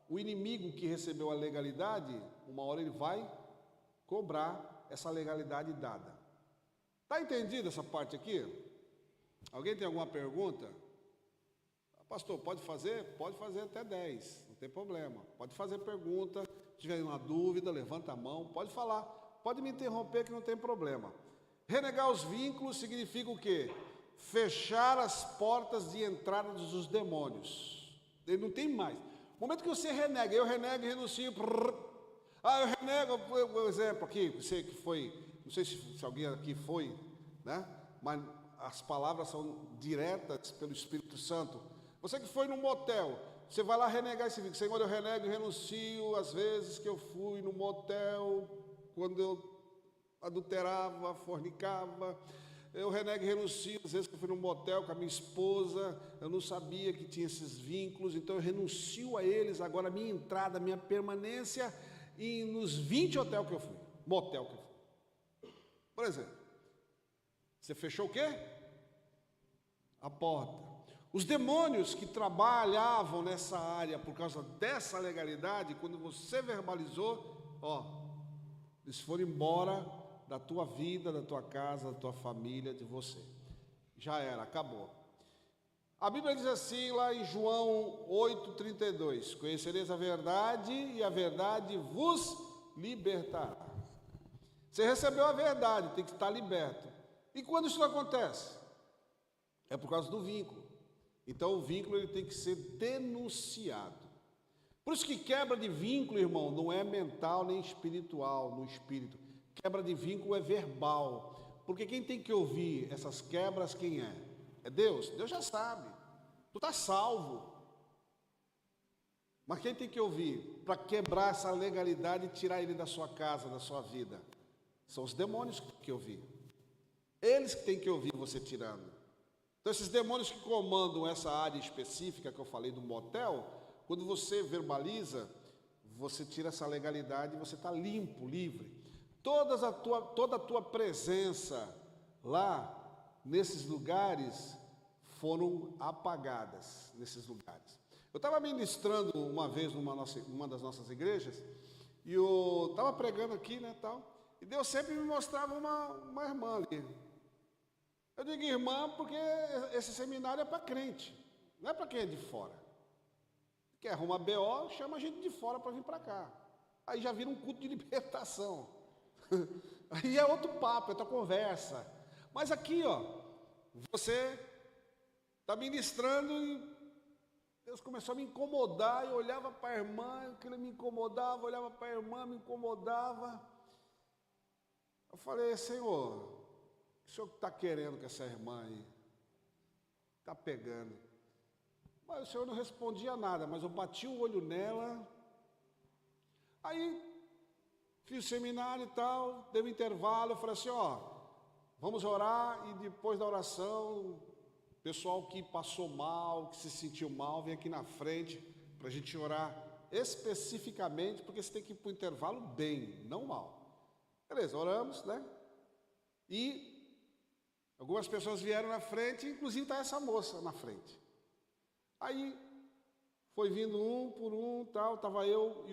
o inimigo que recebeu a legalidade, uma hora ele vai cobrar essa legalidade dada. Está entendido essa parte aqui? Alguém tem alguma pergunta? Pastor, pode fazer? Pode fazer até 10, não tem problema. Pode fazer pergunta, se tiver uma dúvida, levanta a mão, pode falar. Pode me interromper que não tem problema. Renegar os vínculos significa o quê? Fechar as portas de entrada dos demônios. Ele não tem mais. No momento que você renega, eu renego e renuncio. Eu renego, por exemplo, aqui, você que foi, não sei se alguém aqui foi, né? Mas as palavras são diretas pelo Espírito Santo. Você que foi num motel, você vai lá renegar esse vínculo. Senhor, eu renego e renuncio as vezes que eu fui no motel, quando eu adulterava, fornicava. Eu renego e renuncio as vezes que eu fui num motel com a minha esposa, eu não sabia que tinha esses vínculos, então eu renuncio a eles. Agora a minha entrada, a minha permanência nos 20 hotéis que eu fui, motel que eu fui. Por exemplo, você fechou o quê? A porta. Os demônios que trabalhavam nessa área por causa dessa legalidade, quando você verbalizou, eles foram embora da tua vida, da tua casa, da tua família, de você. Já era, acabou. A Bíblia diz assim lá em João 8,32: conhecereis a verdade e a verdade vos libertará. Você recebeu a verdade, tem que estar liberto. E quando isso acontece? É por causa do vínculo. Então o vínculo ele tem que ser denunciado. Por isso que quebra de vínculo, irmão, não é mental nem espiritual, no espírito. Quebra de vínculo é verbal. Porque quem tem que ouvir essas quebras, quem é? É Deus. Deus já sabe. Tu está salvo. Mas quem tem que ouvir para quebrar essa legalidade e tirar ele da sua casa, da sua vida? São os demônios que tem que ouvir. Eles que têm que ouvir você tirando. Então esses demônios que comandam essa área específica que eu falei do motel, quando você verbaliza, você tira essa legalidade e você está limpo, livre. Toda a tua presença lá, nesses lugares, foram apagadas, nesses lugares. Eu estava ministrando uma vez numa das nossas igrejas, e eu estava pregando aqui, né, tal, e Deus sempre me mostrava uma irmã ali. Eu digo irmã porque esse seminário é para crente, não é para quem é de fora. Quer arrumar BO, chama a gente de fora para vir para cá. Aí já vira um culto de libertação. Aí é outro papo, é outra conversa. Mas aqui, você está ministrando e Deus começou a me incomodar. Eu olhava para a irmã, aquilo me incomodava, olhava para a irmã, me incomodava. Eu falei, Senhor, o Senhor está querendo com essa irmã aí? Está pegando. Mas o Senhor não respondia nada, mas eu bati o olho nela. Aí fiz o seminário e tal, deu um intervalo, eu falei assim, vamos orar, e depois da oração, o pessoal que passou mal, que se sentiu mal, vem aqui na frente, para a gente orar especificamente, porque você tem que ir para o intervalo bem, não mal. Beleza, oramos, né? E algumas pessoas vieram na frente, inclusive está essa moça na frente. Aí foi vindo um por um, tal, estava eu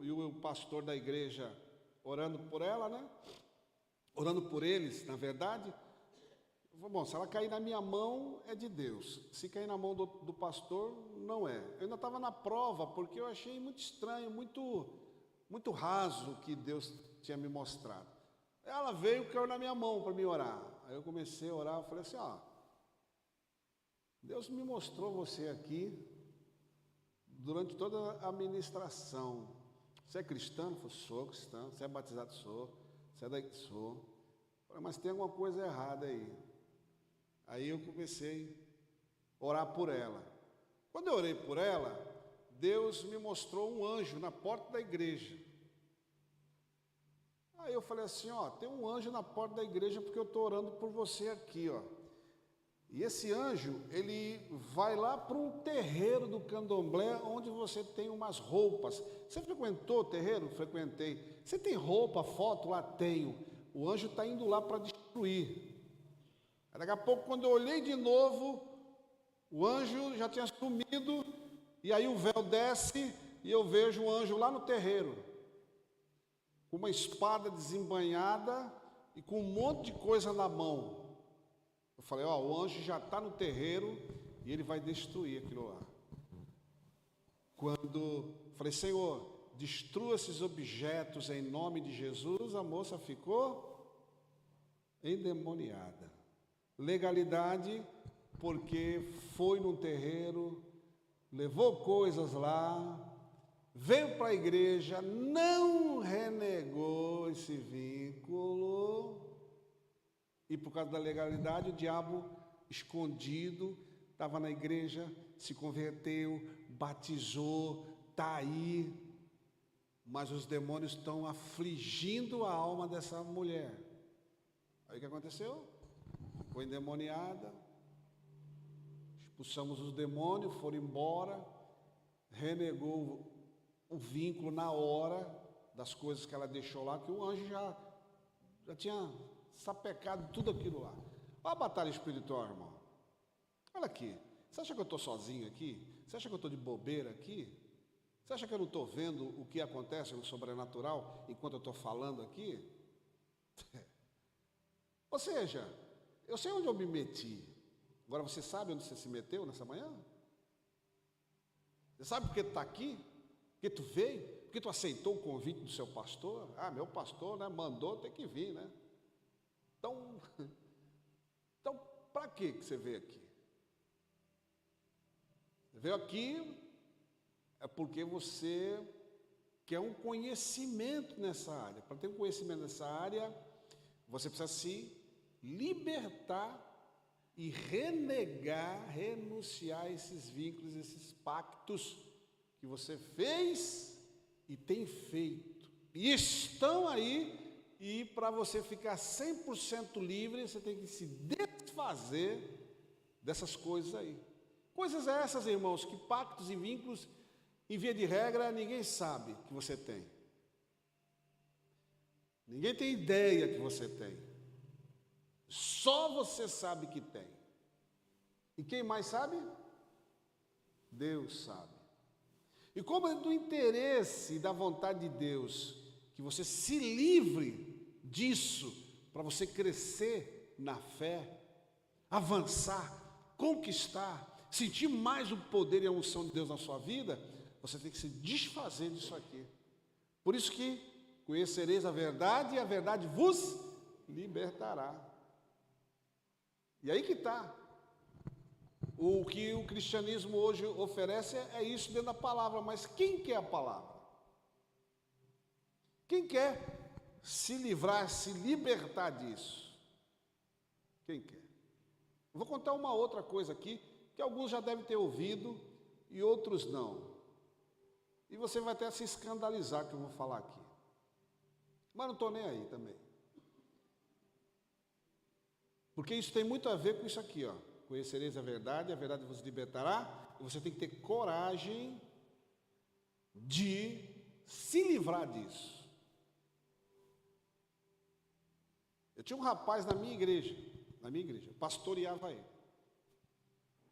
e o pastor da igreja orando por ela, né? Orando por eles, na verdade. Eu falei, bom, se ela cair na minha mão, é de Deus. Se cair na mão do pastor, não é. Eu ainda estava na prova, porque eu achei muito estranho, muito raso o que Deus tinha me mostrado. Ela veio e caiu na minha mão para me orar. Aí eu comecei a orar, eu falei assim, Deus me mostrou você aqui durante toda a ministração. Você é cristão? Eu sou cristão. Você é batizado? Sou. Você é daí? Sou. Eu falei, mas tem alguma coisa errada aí. Aí eu comecei a orar por ela. Quando eu orei por ela, Deus me mostrou um anjo na porta da igreja. Aí eu falei assim, tem um anjo na porta da igreja porque eu estou orando por você aqui, E esse anjo, ele vai lá para um terreiro do candomblé, onde você tem umas roupas. Você frequentou o terreiro? Frequentei. Você tem roupa, foto? Lá tenho. O anjo está indo lá para destruir. Aí daqui a pouco, quando eu olhei de novo, o anjo já tinha sumido, e aí o véu desce, e eu vejo o anjo lá no terreiro, com uma espada desembainhada e com um monte de coisa na mão. Eu falei, ó, o anjo já está no terreiro e ele vai destruir aquilo lá. Quando falei, Senhor, destrua esses objetos em nome de Jesus, a moça ficou endemoniada. Legalidade, porque foi num terreiro, levou coisas lá, veio para a igreja, não renegou esse vínculo. E por causa da legalidade, o diabo escondido estava na igreja, se converteu, batizou, está aí. Mas os demônios estão afligindo a alma dessa mulher. Aí o que aconteceu? Ficou endemoniada. Expulsamos os demônios, foram embora. Renegou o vínculo na hora das coisas que ela deixou lá, que o anjo já tinha sapecado tudo aquilo lá. Olha a batalha espiritual, irmão. Olha aqui. Você acha que eu estou sozinho aqui? Você acha que eu estou de bobeira aqui? Você acha que eu não estou vendo o que acontece no sobrenatural enquanto eu estou falando aqui? Ou seja, eu sei onde eu me meti. Agora você sabe onde você se meteu nessa manhã? Você sabe por que tu está aqui? Por que tu veio? Por que tu aceitou o convite do seu pastor? Ah, meu pastor, né, mandou, tem que vir, né? Então para que você veio aqui? Você veio aqui é porque você quer um conhecimento nessa área. Para ter um conhecimento nessa área, você precisa se libertar e renunciar esses vínculos, esses pactos que você fez e tem feito. E estão aí. E para você ficar 100% livre, você tem que se desfazer dessas coisas aí. Coisas essas, irmãos, que pactos e vínculos, em via de regra, ninguém sabe que você tem. Ninguém tem ideia que você tem. Só você sabe que tem. E quem mais sabe? Deus sabe. E como é do interesse e da vontade de Deus que você se livre disso, para você crescer na fé, avançar, conquistar, sentir mais o poder e a unção de Deus na sua vida, você tem que se desfazer disso aqui. Por isso que conhecereis a verdade e a verdade vos libertará. E aí que está. O que o cristianismo hoje oferece é isso dentro da palavra, mas quem quer a palavra? Quem quer se livrar, se libertar disso? Quem quer? Eu vou contar uma outra coisa aqui, que alguns já devem ter ouvido e outros não. E você vai até se escandalizar que eu vou falar aqui. Mas não estou nem aí também. Porque isso tem muito a ver com isso aqui, ó. Conhecereis a verdade vos libertará. E você tem que ter coragem de se livrar disso. Eu tinha um rapaz na minha igreja, pastoreava ele.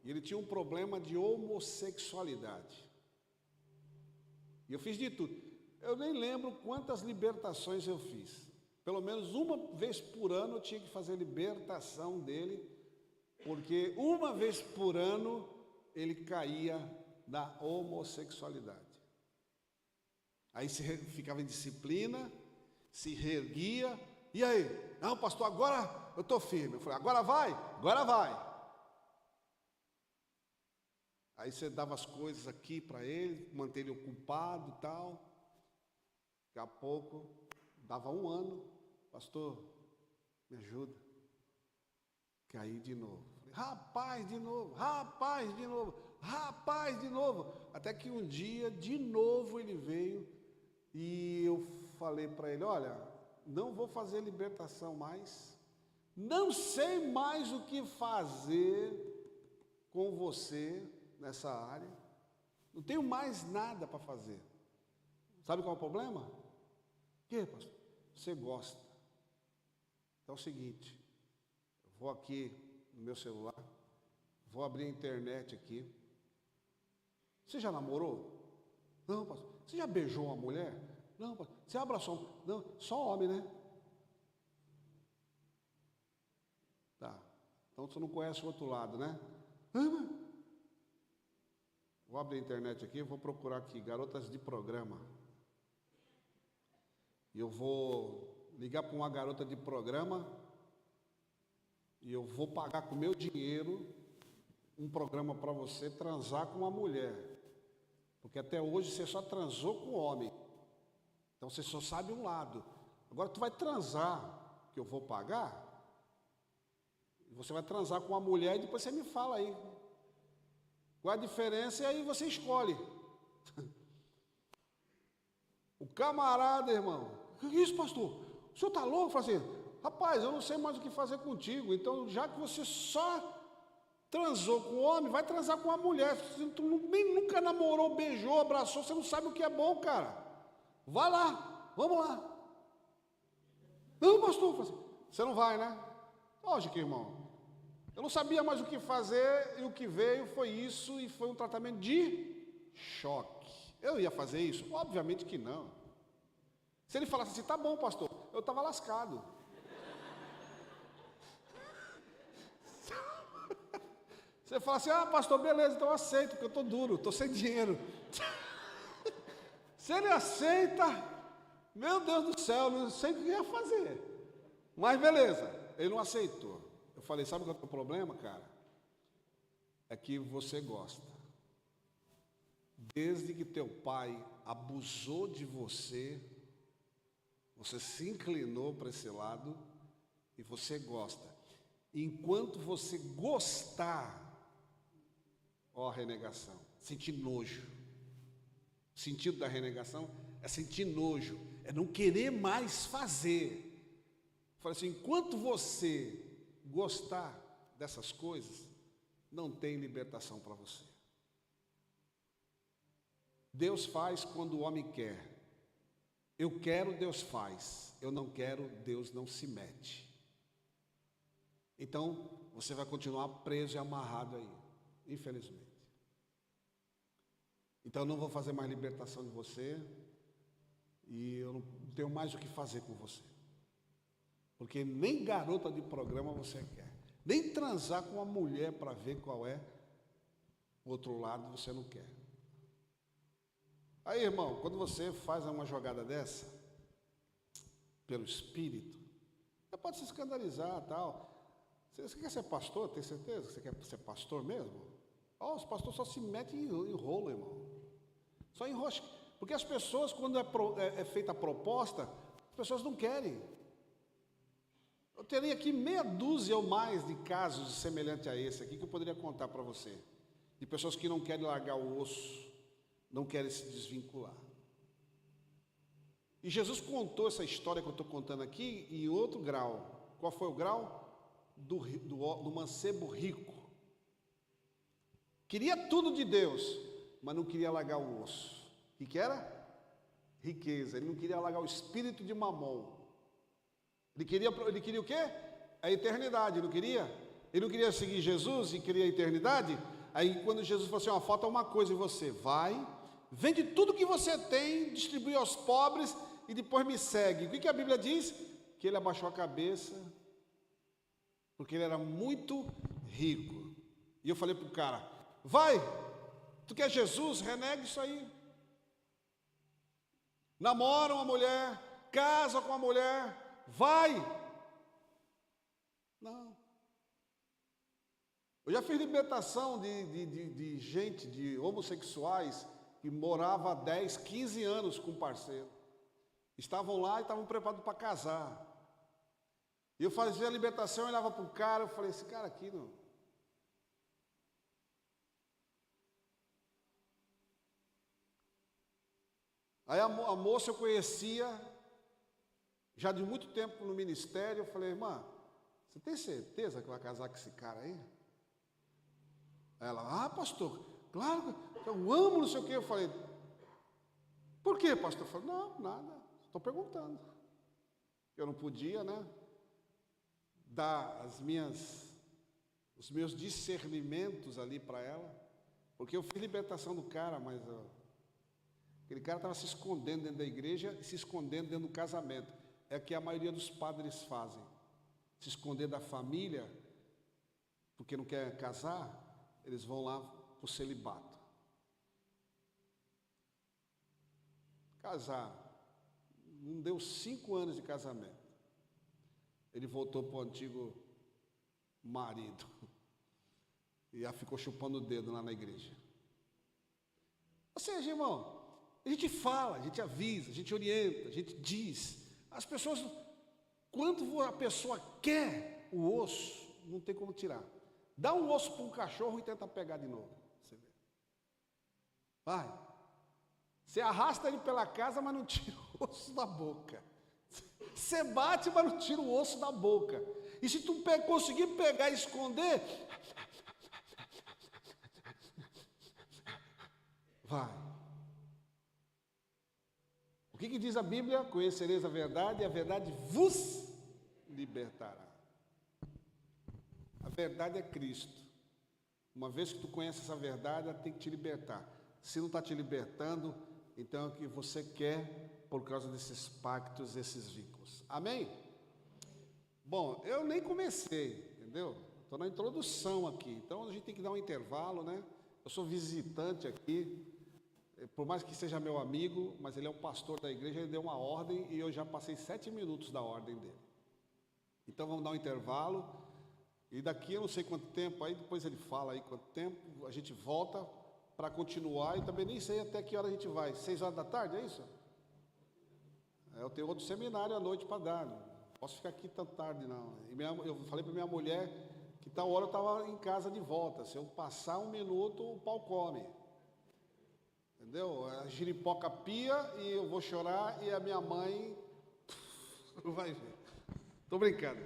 E ele tinha um problema de homossexualidade. E eu fiz de tudo. Eu nem lembro quantas libertações eu fiz. Pelo menos uma vez por ano eu tinha que fazer libertação dele, porque uma vez por ano ele caía na homossexualidade. Aí ficava em disciplina, se reerguia. E aí? Não, pastor, agora eu estou firme. Eu falei, agora vai, agora vai. Aí você dava as coisas aqui para ele, manter ele ocupado e tal. Daqui a pouco, dava um ano, pastor, me ajuda. Caí de novo. Rapaz, de novo, rapaz, de novo, rapaz, de novo. Até que um dia, de novo, ele veio e eu falei para ele, olha, não vou fazer libertação mais, não sei mais o que fazer com você nessa área, não tenho mais nada para fazer. Sabe qual é o problema? O que, pastor? Você gosta. Então é o seguinte, eu vou aqui no meu celular, vou abrir a internet aqui. Você já namorou? Não, pastor. Você já beijou uma mulher? Não, pastor. Você abraçou? Não, só homem, né? Tá. Então você não conhece o outro lado, né? Vou abrir a internet aqui, vou procurar aqui, garotas de programa. E eu vou ligar para uma garota de programa e eu vou pagar com o meu dinheiro um programa para você transar com uma mulher. Porque até hoje você só transou com homem. Então você só sabe um lado. Agora tu vai transar, que eu vou pagar. Você vai transar com uma mulher e depois você me fala aí. Qual a diferença? E aí você escolhe. O camarada, irmão. Que isso, pastor? O senhor está louco? Fala assim, rapaz, eu não sei mais o que fazer contigo. Então, já que você só transou com homem, vai transar com uma mulher. Tu nem nunca namorou, beijou, abraçou, você não sabe o que é bom, cara. Vai lá, vamos lá. Não, pastor, você não vai, né? Lógico, irmão. Eu não sabia mais o que fazer e o que veio foi isso e foi um tratamento de choque. Eu ia fazer isso? Obviamente que não. Se ele falasse assim, tá bom, pastor, eu estava lascado. Você fala assim, ah, pastor, beleza, então eu aceito, porque eu estou duro, estou sem dinheiro. Se ele aceita, meu Deus do céu, não sei o que ia fazer. Mas beleza, ele não aceitou. Eu falei, sabe qual é o problema, cara? É que você gosta. Desde que teu pai abusou de você, você se inclinou para esse lado e você gosta. Enquanto você gostar, ó, renegação, sentir nojo. O sentido da renegação é sentir nojo, é não querer mais fazer. Falei assim, enquanto você gostar dessas coisas, não tem libertação para você. Deus faz quando o homem quer. Eu quero, Deus faz. Eu não quero, Deus não se mete. Então, você vai continuar preso e amarrado aí, infelizmente. Então, eu não vou fazer mais libertação de você e eu não tenho mais o que fazer com você. Porque nem garota de programa você quer. Nem transar com uma mulher para ver qual é o outro lado você não quer. Aí, irmão, quando você faz uma jogada dessa, pelo Espírito, você pode se escandalizar e tal. Você quer ser pastor? Tem certeza que você quer ser pastor mesmo? Oh, os pastores só se metem em rolo, irmão. Só em rosca. Porque as pessoas, quando é feita a proposta, as pessoas não querem. Eu teria aqui meia dúzia ou mais de casos semelhantes a esse aqui que eu poderia contar para você. De pessoas que não querem largar o osso, não querem se desvincular. E Jesus contou essa história que eu estou contando aqui em outro grau. Qual foi o grau? Do mancebo rico. Queria tudo de Deus, mas não queria largar o osso. O que era? Riqueza. Ele não queria largar o espírito de Mamon. Ele queria o quê? A eternidade, não queria? Ele não queria seguir Jesus e queria a eternidade? Aí quando Jesus falou assim, ó, falta uma coisa em você, vai, vende tudo que você tem, distribui aos pobres e depois me segue. O que a Bíblia diz? Que ele abaixou a cabeça, porque ele era muito rico. E eu falei para o cara, vai, tu quer Jesus? Renega isso aí. Namora uma mulher, casa com uma mulher, vai. Não. Eu já fiz libertação de gente, de homossexuais, que morava há 10, 15 anos com parceiro. Estavam lá e estavam preparados para casar. E eu fazia a libertação, eu olhava para o cara, eu falei, esse cara aqui não. Aí a moça eu conhecia, já de muito tempo no ministério, eu falei, irmã, você tem certeza que vai casar com esse cara aí? Ela, pastor, claro, eu amo não sei o quê. Eu falei, por quê, pastor? Eu falei, não, nada, estou perguntando. Eu não podia, né, dar os meus discernimentos ali para ela, porque eu fiz libertação do cara, mas aquele cara estava se escondendo dentro da igreja e se escondendo dentro do casamento. É o que a maioria dos padres fazem, se esconder da família, porque não quer casar, eles vão lá para o celibato. Casar, não deu 5 anos de casamento, ele voltou para o antigo marido, e já ficou chupando o dedo lá na igreja. Ou seja, irmão, a gente fala, a gente avisa, a gente orienta, a gente diz. As pessoas, quando a pessoa quer o osso, não tem como tirar. Dá um osso para um cachorro e tenta pegar de novo. Você vê. Vai. Você arrasta ele pela casa, mas não tira o osso da boca. Você bate, mas não tira o osso da boca. E se tu conseguir pegar e esconder, vai. O que diz a Bíblia? Conhecereis a verdade e a verdade vos libertará. A verdade é Cristo. Uma vez que tu conheces essa verdade, ela tem que te libertar. Se não está te libertando, então é o que você quer por causa desses pactos, desses vínculos. Amém? Bom, eu nem comecei, entendeu? Estou na introdução aqui, então a gente tem que dar um intervalo, né? Eu sou visitante aqui, por mais que seja meu amigo, mas ele é um pastor da igreja, ele deu uma ordem e eu já passei 7 minutos da ordem dele. Então vamos dar um intervalo, e daqui eu não sei quanto tempo, aí depois ele fala aí quanto tempo, a gente volta para continuar, e também nem sei até que hora a gente vai, 6 horas da tarde, é isso? Eu tenho outro seminário à noite para dar, não posso ficar aqui tão tarde não. E eu falei para minha mulher que tal hora eu estava em casa de volta, se eu passar 1 minuto o pau come. Entendeu? A giripoca pia e eu vou chorar e a minha mãe vai ver. Estou brincando.